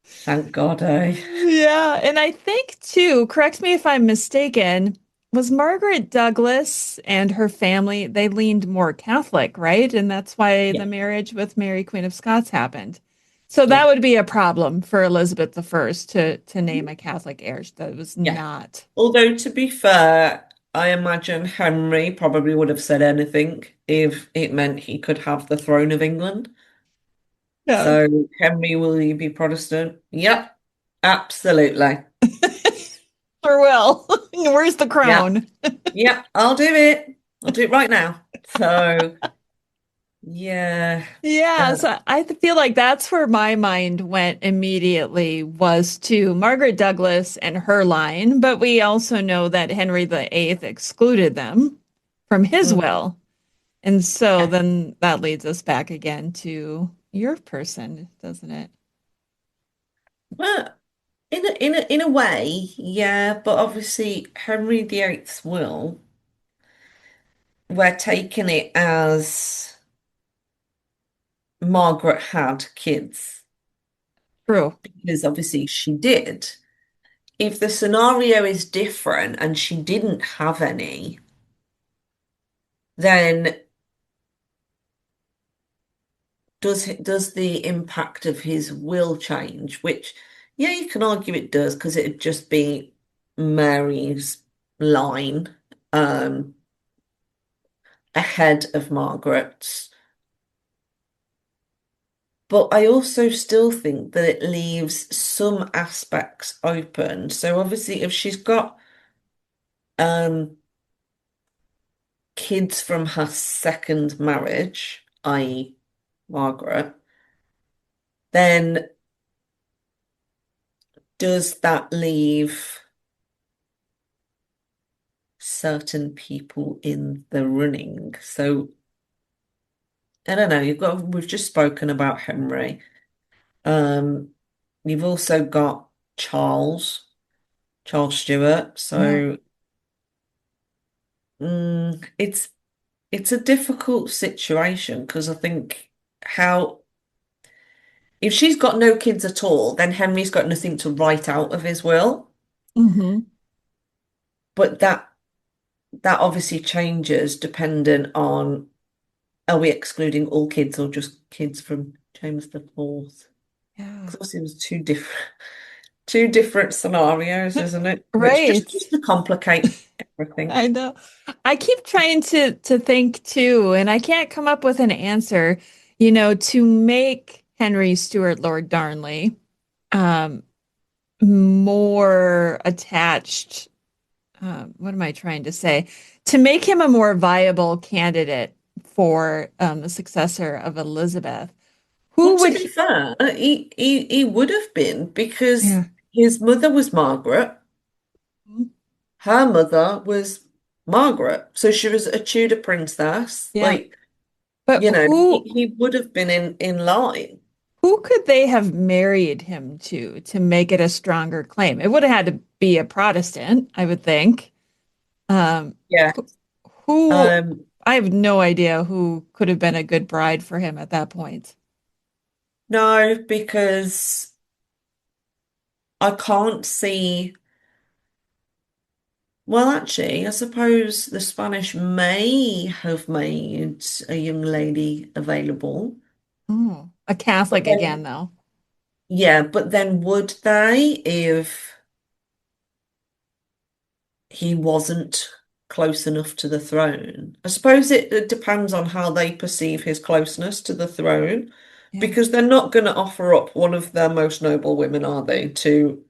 S4: Thank God, eh?
S3: Yeah. And I think, too, correct me if I'm mistaken, was Margaret Douglas and her family, they leaned more Catholic, right? And that's why the marriage with Mary Queen of Scots happened. So that would be a problem for Elizabeth I to name a Catholic heir. That was
S4: Yeah.
S3: not.
S4: Although, to be fair, I imagine Henry probably would have said anything if it meant he could have the throne of England.
S3: Yeah.
S4: So, Henry, will you be Protestant? Yep, absolutely.
S3: Sure will. Where's the
S4: Yeah.
S3: crown?
S4: Yeah, I'll do it. I'll do it right now. So, yeah.
S3: Yeah, so I feel like that's where my mind went immediately was to Margaret Douglas and her line, but we also know that Henry VIII excluded them from his will. And so then that leads us back again to your person, doesn't it?
S4: Well, in a way, yeah, but obviously Henry VIII's will, we're taking it as Margaret had kids
S3: True.
S4: because obviously she did. If the scenario is different and she didn't have any, then does the impact of his will change? Which, yeah, you can argue it does because it'd just be Mary's line ahead of Margaret's. But I also still think that it leaves some aspects open. So obviously, if she's got kids from her second marriage, i.e., Margaret, then does that leave certain people in the running? So I don't know, we've just spoken about Henry. You've also got Charles Stewart. So it's a difficult situation because I think if she's got no kids at all, then Henry's got nothing to write out of his will. But that obviously changes depending on, are we excluding all kids or just kids from James the Fourth?
S3: Yeah.
S4: Because obviously it was two different scenarios, isn't it?
S3: Right.
S4: Which just to complicate everything.
S3: I know. I keep trying to think too, and I can't come up with an answer, to make Henry Stuart Lord Darnley more attached. What am I trying to say? To make him a more viable candidate for the successor of Elizabeth.
S4: Well, to be fair, he would have been because his mother was Margaret. Her mother was Margaret. So she was a Tudor princess.
S3: Yeah.
S4: But he would have been in line.
S3: Who could they have married him to make it a stronger claim? It would have had to be a Protestant, I would think.
S4: Yeah.
S3: Who I have no idea who could have been a good bride for him at that point.
S4: No, because I can't see. Well, actually, I suppose the Spanish may have made a young lady available.
S3: Oh, a Catholic again, though.
S4: Yeah, but then would they if he wasn't close enough to the throne? I suppose it depends on how they perceive his closeness to the throne, because they're not going to offer up one of their most noble women, are they, to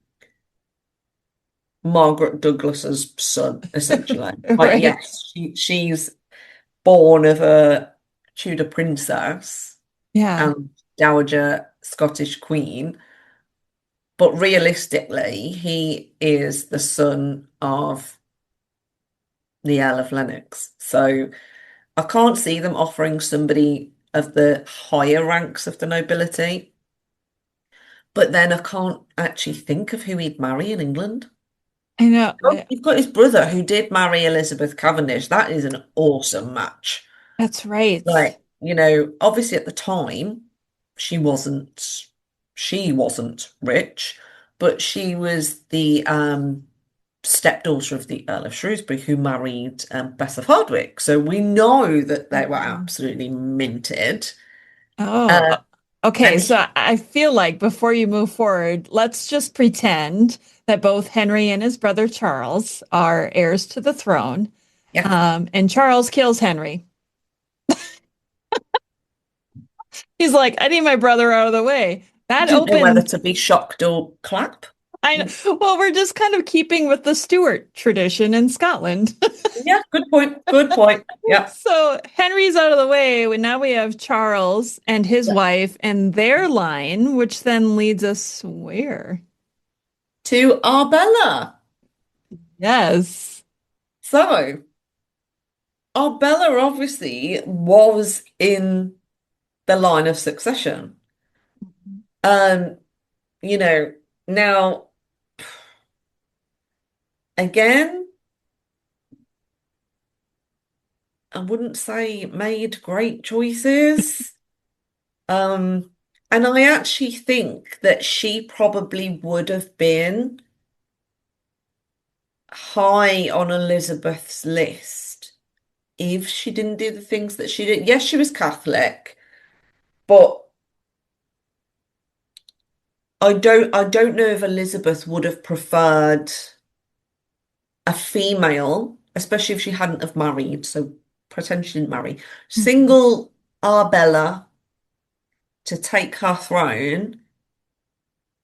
S4: Margaret Douglas's son, essentially.
S3: Right.
S4: Yes, she's born of a Tudor princess and Dowager Scottish Queen, but realistically, he is the son of the Earl of Lennox. So I can't see them offering somebody of the higher ranks of the nobility. But then I can't actually think of who he'd marry in England.
S3: I know.
S4: You've got his brother who did marry Elizabeth Cavendish. That is an awesome match.
S3: That's right.
S4: Obviously at the time, she wasn't rich, but she was the stepdaughter of the Earl of Shrewsbury who married Bess of Hardwick. So we know that they were absolutely minted.
S3: Oh, Okay,
S4: And
S3: so I feel like before you move forward, let's just pretend that both Henry and his brother Charles are heirs to the throne.
S4: yeah,
S3: And Charles kills Henry. He's like, I need my brother out of the way.
S4: I
S3: That
S4: didn't know whether
S3: opened,
S4: to be shocked or clap.
S3: I know, well, we're just kind of keeping with the Stewart tradition in Scotland.
S4: Yeah, good point. Good point. Yeah.
S3: So Henry's out of the way. And now we have Charles and his
S4: Yeah.
S3: wife and their line, which then leads us where?
S4: To Arbella.
S3: Yes.
S4: So, Arbella obviously was in the line of succession. Um, you know, now again, I wouldn't say made great choices. Um, and I actually think that she probably would have been high on Elizabeth's list if she didn't do the things that she did. Yes, she was Catholic, but I don't know if Elizabeth would have preferred a female, especially if she hadn't have married, so pretend she didn't marry, single Arbella to take her throne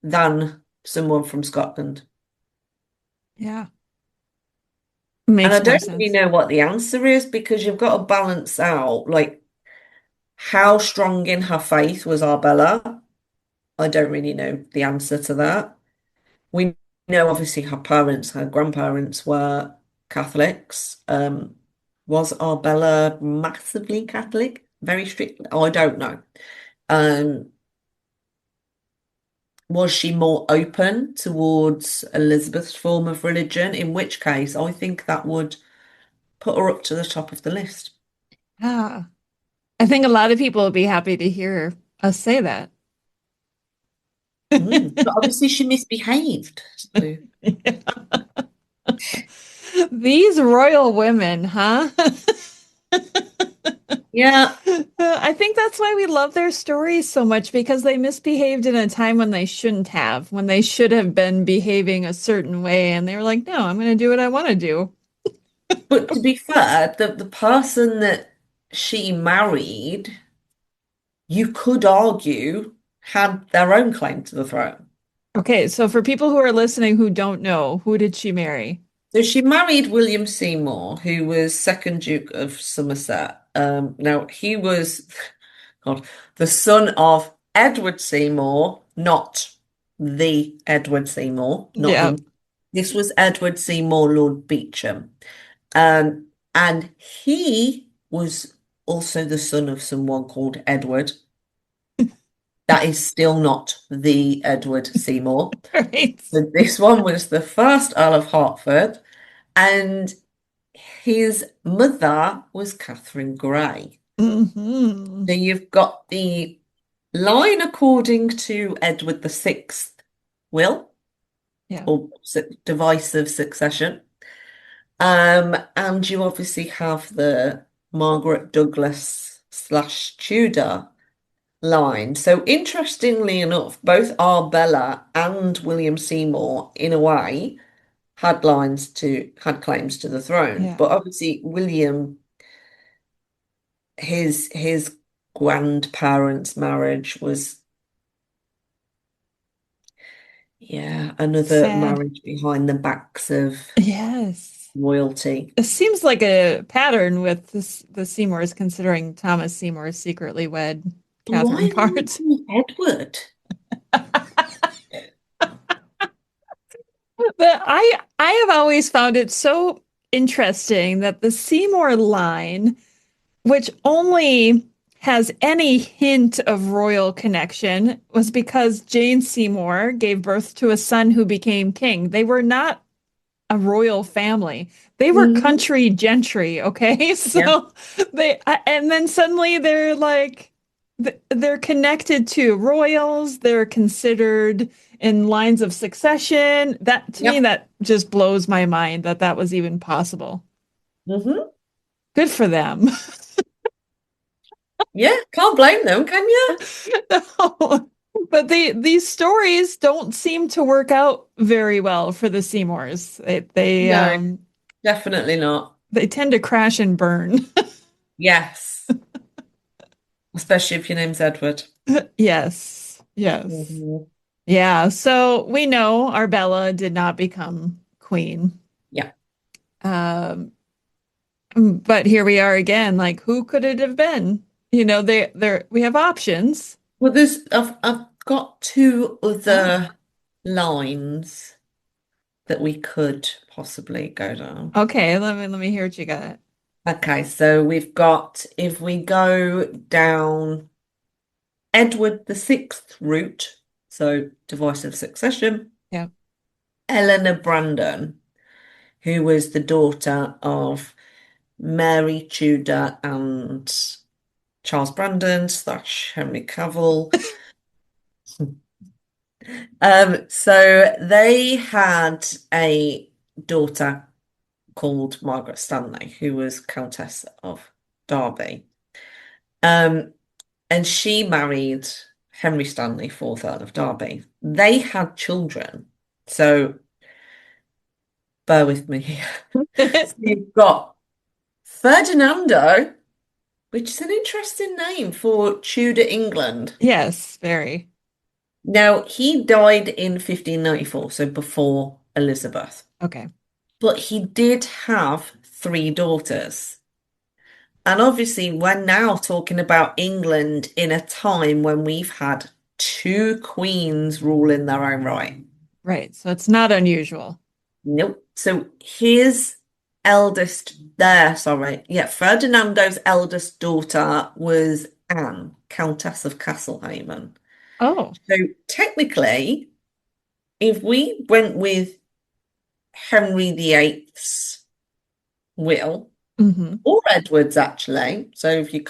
S4: than someone from Scotland.
S3: Yeah.
S4: And
S3: Makes
S4: I
S3: more
S4: don't really
S3: sense.
S4: know what the answer is because you've got to balance out like how strong in her faith was Arbella. I don't really know the answer to that. We know obviously her parents, her grandparents were Catholics. Was Arbella massively Catholic? Very strict? Oh, I don't know. Um, was she more open towards Elizabeth's form of religion? In which case, I think that would put her up to the top of the list.
S3: Ah, I think a lot of people would be happy to hear us say that.
S4: But obviously, she misbehaved. So.
S3: These royal women, huh?
S4: Yeah.
S3: I think that's why we love their stories so much because they misbehaved in a time when they shouldn't have, when they should have been behaving a certain way. And they were like, no, I'm going to do what I want to do.
S4: But to be fair, the person that she married, you could argue, had their own claim to the throne.
S3: Okay, so for people who are listening who don't know, who did she marry?
S4: So she married William Seymour, who was second Duke of Somerset. Now he was God, the son of Edward Seymour, not the Edward Seymour, not
S3: Yeah.
S4: him. This was Edward Seymour, Lord Beauchamp. And he was also the son of someone called Edward. That is still not the Edward Seymour.
S3: Right.
S4: So this one was the first Earl of Hertford, and his mother was Catherine Grey.
S3: Mm-hmm.
S4: So you've got the line according to Edward VI will,
S3: Yeah.
S4: or device of succession. And you obviously have the Margaret Douglas / Tudor line. So interestingly enough, both Arbella and William Seymour, in a way, had claims to the throne.
S3: Yeah.
S4: But obviously William, his grandparents' marriage was another
S3: Sad.
S4: marriage behind the backs of
S3: Yes.
S4: royalty.
S3: It seems like a pattern with the Seymours, considering Thomas Seymour secretly wed Catherine
S4: Why
S3: Parr.
S4: Edward?
S3: But I have always found it so interesting that the Seymour line, which only has any hint of royal connection, was because Jane Seymour gave birth to a son who became king. They were not a royal family. They were country gentry, okay? So and then suddenly they're like they're connected to royals, they're considered in lines of succession. That to me that just blows my mind that was even possible.
S4: Mm-hmm.
S3: Good for them.
S4: Yeah, can't blame them, can you?
S3: No. But these stories don't seem to work out very well for the Seymours.
S4: No, definitely not.
S3: They tend to crash and burn.
S4: Yes, especially if your name's Edward.
S3: Yes. Yes.
S4: Mhm.
S3: Yeah. So we know Arbella did not become queen.
S4: Yeah.
S3: But here we are again, like who could it have been? We have options.
S4: Well, I've got two other lines that we could possibly go down.
S3: Okay, let me hear what you got.
S4: Okay, so we've got, if we go down Edward the Sixth route, so divisive succession,
S3: Yeah.
S4: Eleanor Brandon, who was the daughter of Mary Tudor and Charles Brandon / Henry Cavill. So they had a daughter called Margaret Stanley, who was Countess of Derby. And she married Henry Stanley, 4th Earl of Derby. They had children. So bear with me here. So you've got Ferdinando, which is an interesting name for Tudor England.
S3: Yes, very.
S4: Now, he died in 1594, so before Elizabeth.
S3: Okay.
S4: But he did have 3 daughters. And obviously, we're now talking about England in a time when we've had 2 queens rule in their own right.
S3: Right. So it's not unusual.
S4: Nope. So Ferdinando's eldest daughter was Anne, Countess of Castlehaven.
S3: Oh.
S4: So technically, if we went with Henry VIII's will, or Edward's actually, so if you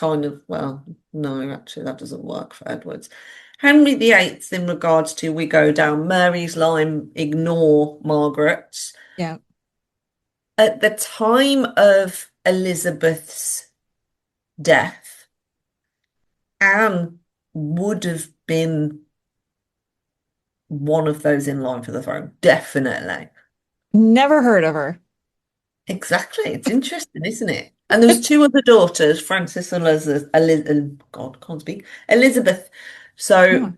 S4: no, actually that doesn't work for Edward's. Henry VIII's in regards to, we go down Mary's line, ignore Margaret's.
S3: Yeah.
S4: At the time of Elizabeth's death, Anne would have been one of those in line for the throne, definitely.
S3: Never heard of her.
S4: Exactly. It's interesting, isn't it? And there's 2 other daughters, Frances and Elizabeth. So,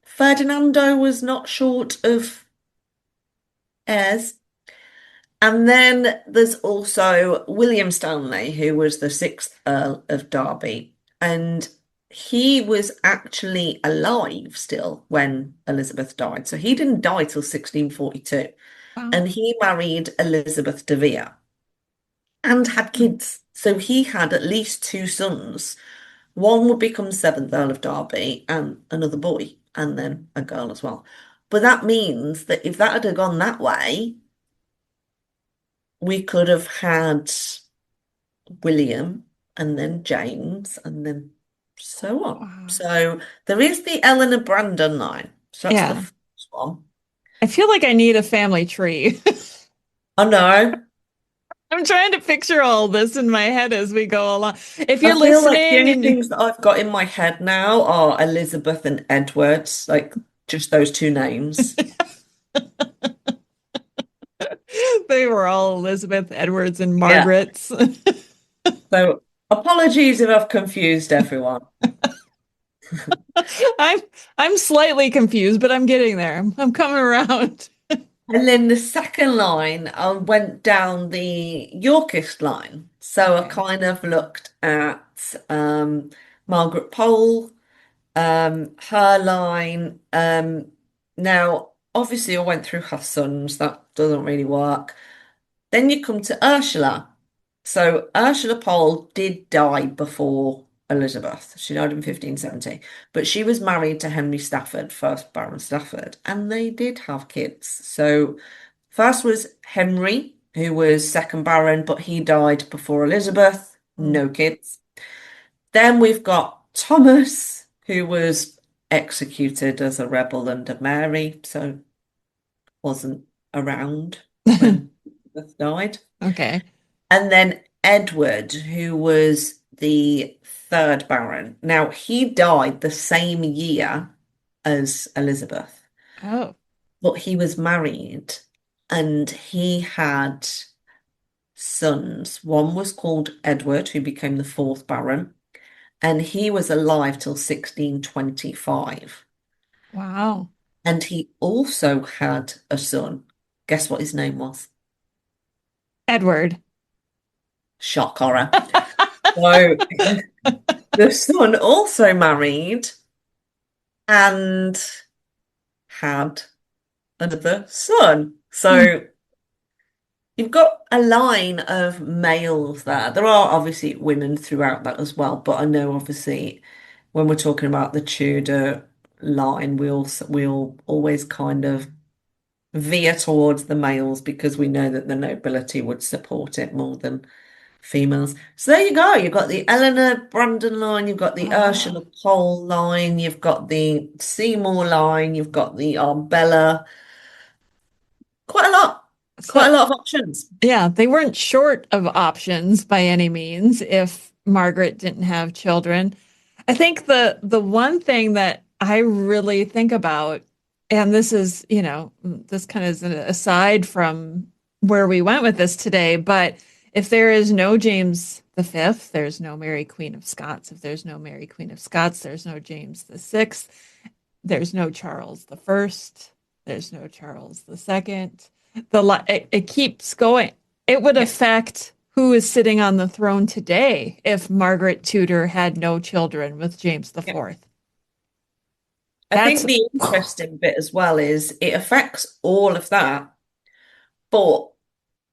S4: Ferdinando was not short of heirs. And then there's also William Stanley, who was the 6th Earl of Derby. And he was actually alive still when Elizabeth died. So he didn't die till 1642.
S3: Wow.
S4: And he married Elizabeth de Vere and had kids. So he had at least 2 sons. One would become 7th Earl of Derby and another boy, and then a girl as well. But that means that if that had gone that way, we could have had William and then James and then so on. Wow. So there is the Eleanor Brandon line. So that's the first one.
S3: I feel like I need a family tree.
S4: I know.
S3: I'm trying to picture all this in my head as we go along. If you're
S4: I feel
S3: listening,
S4: like the only things that I've got in my head now are Elizabeth and Edwards, like just those 2 names.
S3: They were all Elizabeth, Edwards, and Margarets.
S4: Yeah. So apologies if I've confused everyone.
S3: I'm slightly confused, but I'm getting there. I'm coming around.
S4: And then the second line, I went down the Yorkist line. So I kind of looked at Margaret Pole, her line. Now, obviously, I went through her sons. That doesn't really work. Then you come to Ursula. So Ursula Pole did die before Elizabeth. She died in 1570, but she was married to Henry Stafford, 1st Baron Stafford, and they did have kids. So first was Henry, who was 2nd Baron, but he died before Elizabeth, no kids. Then we've got Thomas, who was executed as a rebel under Mary, so wasn't around when Elizabeth died.
S3: Okay.
S4: And then Edward, who was the third Baron. Now, he died the same year as Elizabeth,
S3: Oh,
S4: but he was married and he had sons. One was called Edward, who became the fourth Baron, and he was alive till 1625.
S3: wow.
S4: And he also had a son. Guess what his name was?
S3: Edward.
S4: Shock horror. So the son also married and had another son. So you've got a line of males there. There are obviously women throughout that as well, but I know obviously when we're talking about the Tudor line, we'll always kind of veer towards the males because we know that the nobility would support it more than females. So there you go. You've got the Eleanor Brandon line, you've got the Ursula Pole line, you've got the Seymour line, you've got the Arbella. Quite a lot. Quite a lot of options.
S3: Yeah, they weren't short of options by any means if Margaret didn't have children. I think the one thing that I really think about, and this is, this kind of is an aside from where we went with this today, but if there is no James V, there's no Mary Queen of Scots. If there's no Mary Queen of Scots, there's no James VI. There's no Charles I. There's no Charles II. It keeps going. It would affect who is sitting on the throne today if Margaret Tudor had no children with James IV.
S4: I think the interesting bit as well is it affects all of that, but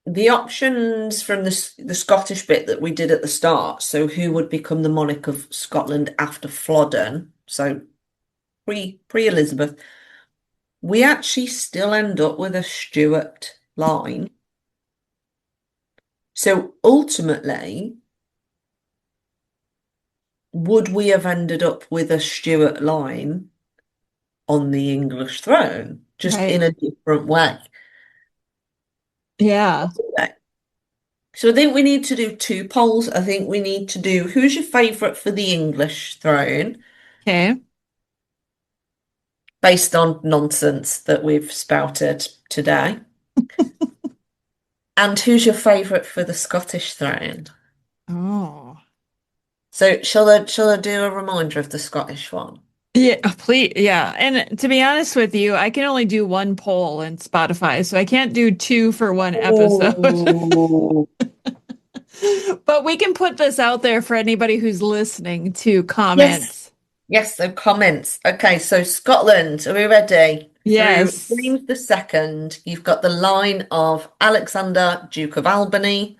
S4: the options from the Scottish bit that we did at the start, so who would become the monarch of Scotland after Flodden, so pre-Elizabeth, we actually still end up with a Stewart line. So ultimately, would we have ended up with a Stewart line on the English throne, just in a different way?
S3: Yeah.
S4: So I think we need to do two polls. I think we need to do who's your favourite for the English throne?
S3: Okay.
S4: Based on nonsense that we've spouted today. And who's your favourite for the Scottish throne?
S3: Oh.
S4: So shall I do a reminder of the Scottish one?
S3: Yeah, please. Yeah. And to be honest with you, I can only do one poll in Spotify, so I can't do two for one episode. But we can put this out there for anybody who's listening to comments.
S4: Yes, so comments. Okay, so Scotland, are we ready?
S3: Yes.
S4: Through James II, you've got the line of Alexander, Duke of Albany,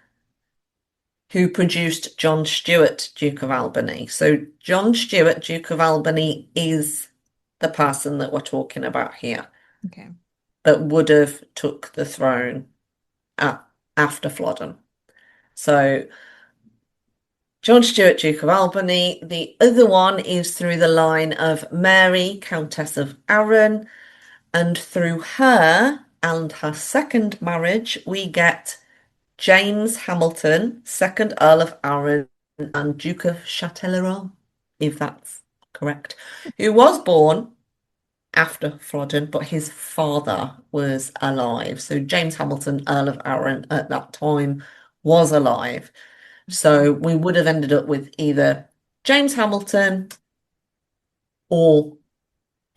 S4: who produced John Stewart, Duke of Albany. So John Stewart, Duke of Albany, is the person that we're talking about here.
S3: Okay.
S4: That would have took the throne after Flodden. So John Stewart, Duke of Albany. The other one is through the line of Mary, Countess of Arran. And through her and her second marriage, we get James Hamilton, 2nd Earl of Arran and Duke of Châtellerault, if that's correct, who was born after Flodden, but his father was alive. So James Hamilton, Earl of Arran, at that time was alive. So we would have ended up with either James Hamilton or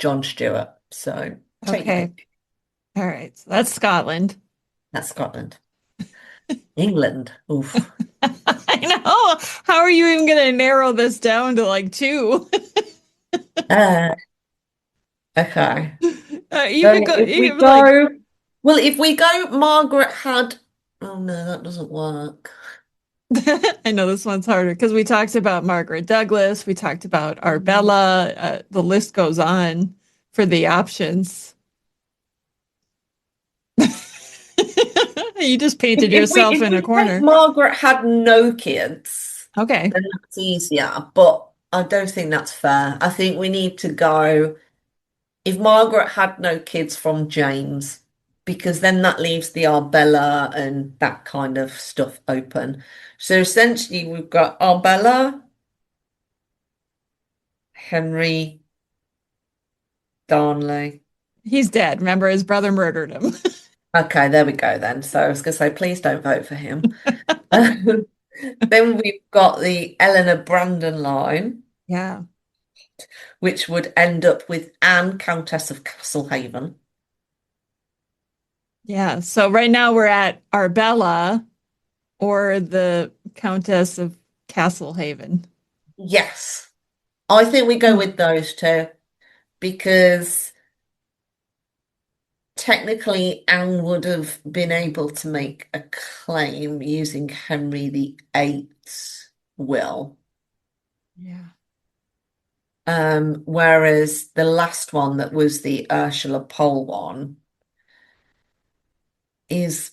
S4: John Stewart. So
S3: okay. All right. So that's Scotland.
S4: That's Scotland. England. Oof.
S3: I know. How are you even going to narrow this down to like two?
S4: Okay.
S3: You could go.
S4: Well, if we go, Margaret had. Oh no, that doesn't work.
S3: I know this one's harder because we talked about Margaret Douglas, we talked about Arbella. The list goes on for the options. You just painted yourself in a corner.
S4: Margaret had no kids.
S3: Okay.
S4: Then that's easier, but I don't think that's fair. I think we need to go. If Margaret had no kids from James, because then that leaves the Arbella and that kind of stuff open. So essentially, we've got Arbella, Henry, Darnley.
S3: He's dead. Remember, his brother murdered him.
S4: Okay, there we go then. So I was going to say, please don't vote for him. Then we've got the Eleanor Brandon line.
S3: Yeah.
S4: Which would end up with Anne, Countess of Castlehaven.
S3: Yeah. So right now we're at Arbella or the Countess of Castlehaven.
S4: Yes. I think we go with those two because technically Anne would have been able to make a claim using Henry VIII's will.
S3: Yeah.
S4: Whereas the last one that was the Ursula Pole one is,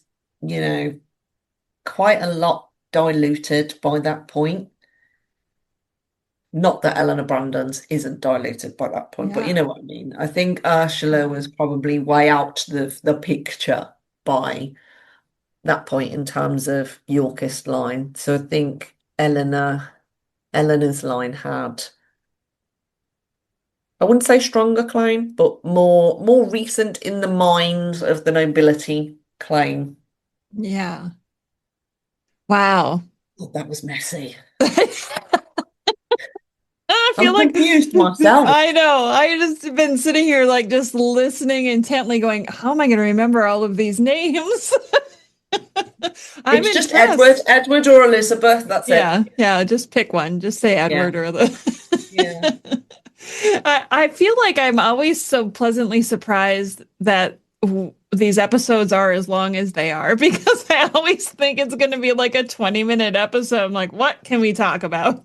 S4: quite a lot diluted by that point. Not that Eleanor Brandon's isn't diluted by that point, but you know what I mean. I think Ursula was probably way out the picture by that point in terms of Yorkist line. So I think Eleanor's line had, I wouldn't say stronger claim, but more recent in the minds of the nobility claim.
S3: Yeah. Wow.
S4: Oh, that was messy.
S3: I feel
S4: I'm
S3: like
S4: confused myself.
S3: I know. I just been sitting here like just listening intently, going, how am I going to remember all of these names?
S4: It's just Edward or Elizabeth. That's it.
S3: Yeah. Just pick one. Just say Edward or the.
S4: Yeah.
S3: I feel like I'm always so pleasantly surprised that these episodes are as long as they are, because I always think it's going to be like a 20-minute episode. I'm like, what can we talk about?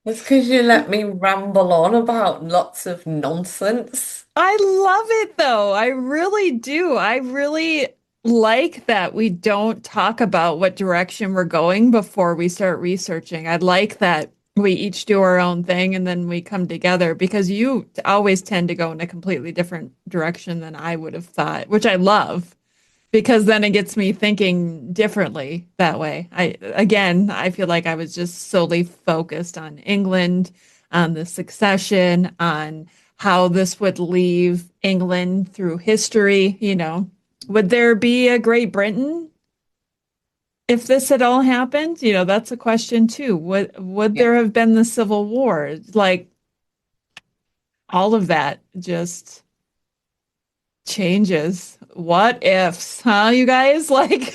S4: It's because you let me ramble on about lots of nonsense.
S3: I love it though. I really do. I really like that we don't talk about what direction we're going before we start researching. I like that we each do our own thing and then we come together, because you always tend to go in a completely different direction than I would have thought, which I love, because then it gets me thinking differently that way. I feel like I was just solely focused on England, on the succession, on how this would leave England through history. Would there be a Great Britain if this had all happened? That's a question too. Would there have been the Civil War? Like, all of that just changes. What ifs, huh, you guys? Like,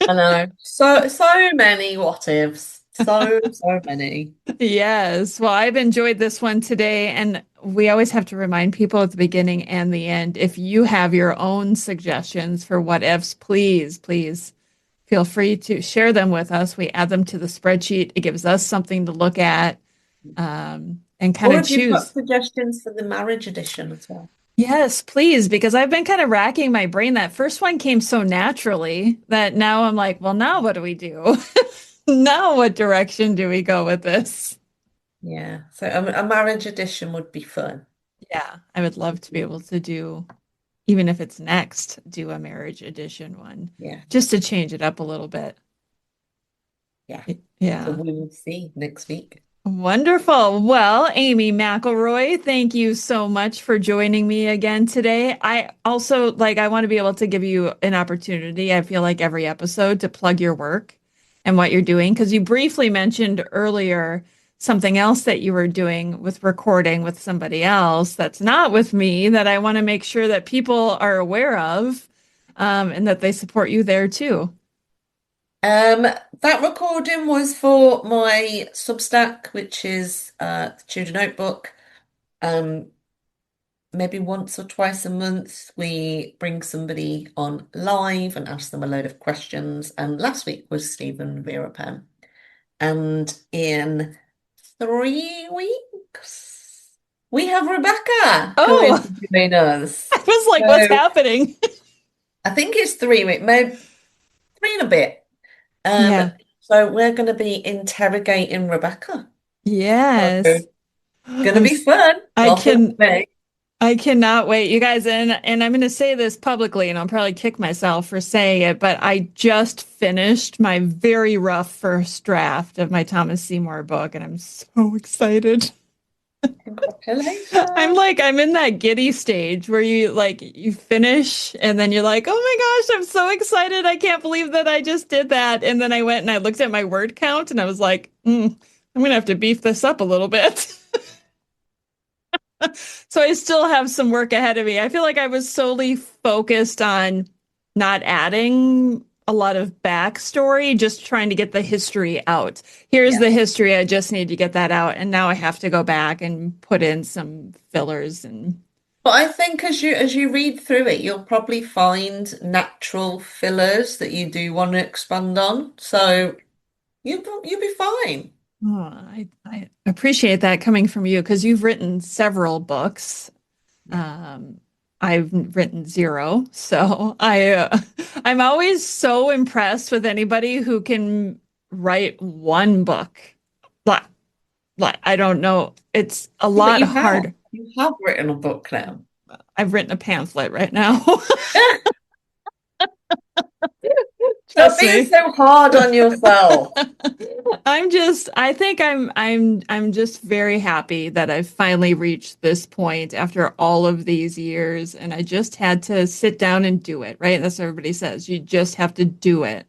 S4: I know. So many what ifs. So many.
S3: Yes. Well, I've enjoyed this one today. And we always have to remind people at the beginning and the end, if you have your own suggestions for what ifs, please feel free to share them with us. We add them to the spreadsheet. It gives us something to look at and kind of choose.
S4: You've got suggestions for the marriage edition as well.
S3: Yes, please, because I've been kind of racking my brain. That first one came so naturally that now I'm like, well, now what do we do? Now what direction do we go with this?
S4: Yeah, so a marriage edition would be fun.
S3: Yeah, I would love to be able to do, even if it's next, do a marriage edition one.
S4: Yeah.
S3: Just to change it up a little bit.
S4: Yeah.
S3: Yeah.
S4: So we will see next week.
S3: Wonderful. Well, Amy McElroy, thank you so much for joining me again today. I also I want to be able to give you an opportunity, I feel like every episode, to plug your work and what you're doing, because you briefly mentioned earlier something else that you were doing with recording with somebody else that's not with me, that I want to make sure that people are aware of, and that they support you there too.
S4: That recording was for my Substack, which is the Tudor Notebook. Maybe once or twice a month, we bring somebody on live and ask them a load of questions. And last week was Stephen Verapen. And in 3 weeks, we have Rebecca who is joining us.
S3: I was like, what's happening?
S4: I think it's 3 weeks, maybe 3 and a bit. So we're going to be interrogating Rebecca.
S3: Yes.
S4: It's going to be fun.
S3: I cannot wait, you guys. And I'm going to say this publicly, and I'll probably kick myself for saying it, but I just finished my very rough first draft of my Thomas Seymour book, and I'm so excited.
S4: Congratulations.
S3: I'm in that giddy stage where you finish and then you're like, oh my gosh, I'm so excited. I can't believe that I just did that. And then I went and I looked at my word count and I was like, I'm going to have to beef this up a little bit. So I still have some work ahead of me. I feel like I was solely focused on not adding a lot of backstory, just trying to get the history out. Here's the history. I just need to get that out. And now I have to go back and put in some fillers.
S4: But I think as you read through it, you'll probably find natural fillers that you do want to expand on. So you'll be fine.
S3: Oh, I appreciate that coming from you because you've written several books. I've written 0, so I'm always so impressed with anybody who can write one book. Like I don't know, it's a lot harder.
S4: You have written a book now.
S3: I've written a pamphlet right now.
S4: Stop being so hard on yourself.
S3: I think I'm just very happy that I've finally reached this point after all of these years, and I just had to sit down and do it, right? That's what everybody says. You just have to do it.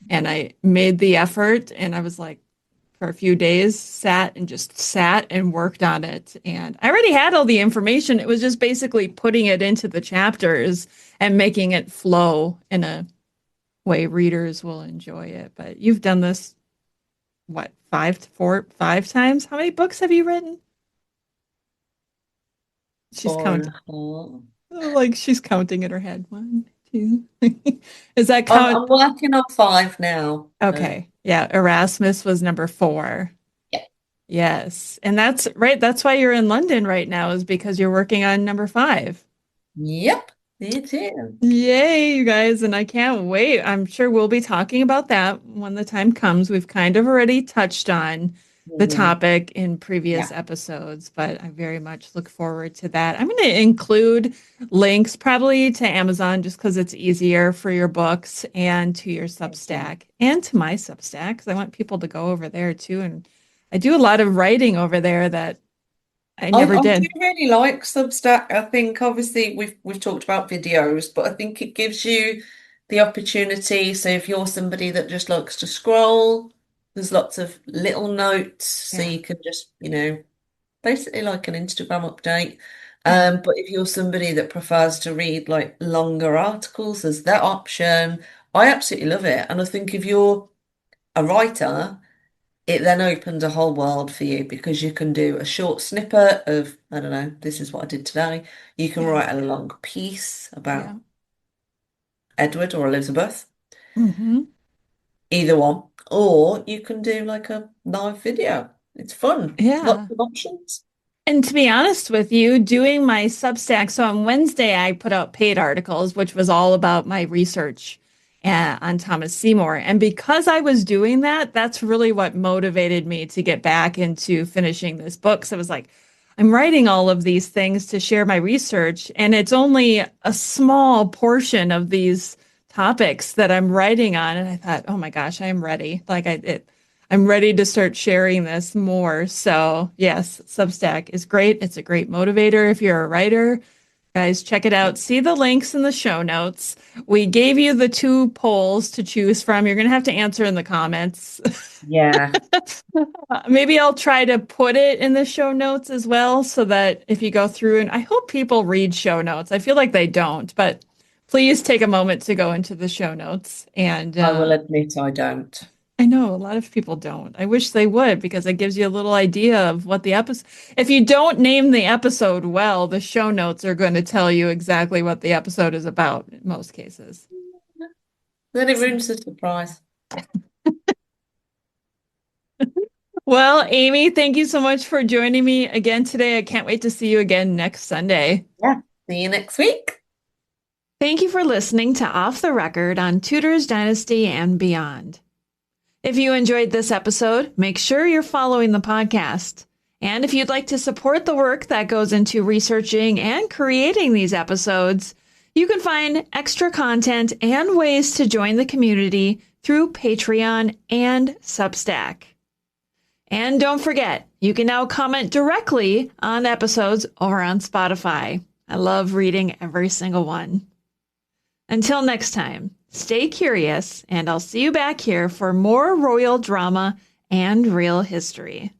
S3: And I made the effort, and I was like, for a few days, sat and worked on it. And I already had all the information. It was just basically putting it into the chapters and making it flow in a way readers will enjoy it. But you've done this, what, 5 times? How many books have you written? She's counting. Like she's counting in her head. 1, 2. Is that count?
S4: I'm working on 5 now.
S3: Okay. Yeah. Erasmus was number 4.
S4: Yeah.
S3: Yes. And that's right. That's why you're in London right now, is because you're working on number 5.
S4: Yep. Me too.
S3: Yay, you guys. And I can't wait. I'm sure we'll be talking about that when the time comes. We've kind of already touched on the topic in previous episodes, but I very much look forward to that. I'm going to include links probably to Amazon just because it's easier for your books, and to your Substack and to my Substack, because I want people to go over there too. And I do a lot of writing over there that I never did.
S4: I do really like Substack. I think obviously we've talked about videos, but I think it gives you the opportunity. So if you're somebody that just likes to scroll, there's lots of little notes, so you can just, basically like an Instagram update. But if you're somebody that prefers to read like longer articles, there's that option. I absolutely love it. And I think if you're a writer, it then opens a whole world for you, because you can do a short snippet of, I don't know, this is what I did today. You can write a long piece about Edward or Elizabeth. Either one. Or you can do like a live video. It's fun.
S3: Yeah.
S4: Lots of options.
S3: And to be honest with you, doing my Substack, so on Wednesday, I put out paid articles, which was all about my research on Thomas Seymour. And because I was doing that, that's really what motivated me to get back into finishing this book. So I was like, I'm writing all of these things to share my research, and it's only a small portion of these topics that I'm writing on. And I thought, oh my gosh, I am ready. I'm ready to start sharing this more. So yes, Substack is great. It's a great motivator if you're a writer. Guys, check it out. See the links in the show notes. We gave you the 2 polls to choose from. You're going to have to answer in the comments.
S4: Yeah.
S3: Maybe I'll try to put it in the show notes as well, so that if you go through, and I hope people read show notes. I feel like they don't, but please take a moment to go into the show notes. And
S4: I will admit I don't.
S3: I know a lot of people don't. I wish they would, because it gives you a little idea of what the episode. If you don't name the episode well, the show notes are going to tell you exactly what the episode is about in most cases.
S4: Then it ruins the surprise.
S3: Well, Amy, thank you so much for joining me again today. I can't wait to see you again next Sunday.
S4: Yeah. See you next week.
S3: Thank you for listening to Off the Record on Tudor's Dynasty and Beyond. If you enjoyed this episode, make sure you're following the podcast. And if you'd like to support the work that goes into researching and creating these episodes, you can find extra content and ways to join the community through Patreon and Substack. And don't forget, you can now comment directly on episodes over on Spotify. I love reading every single one. Until next time, stay curious, and I'll see you back here for more royal drama and real history.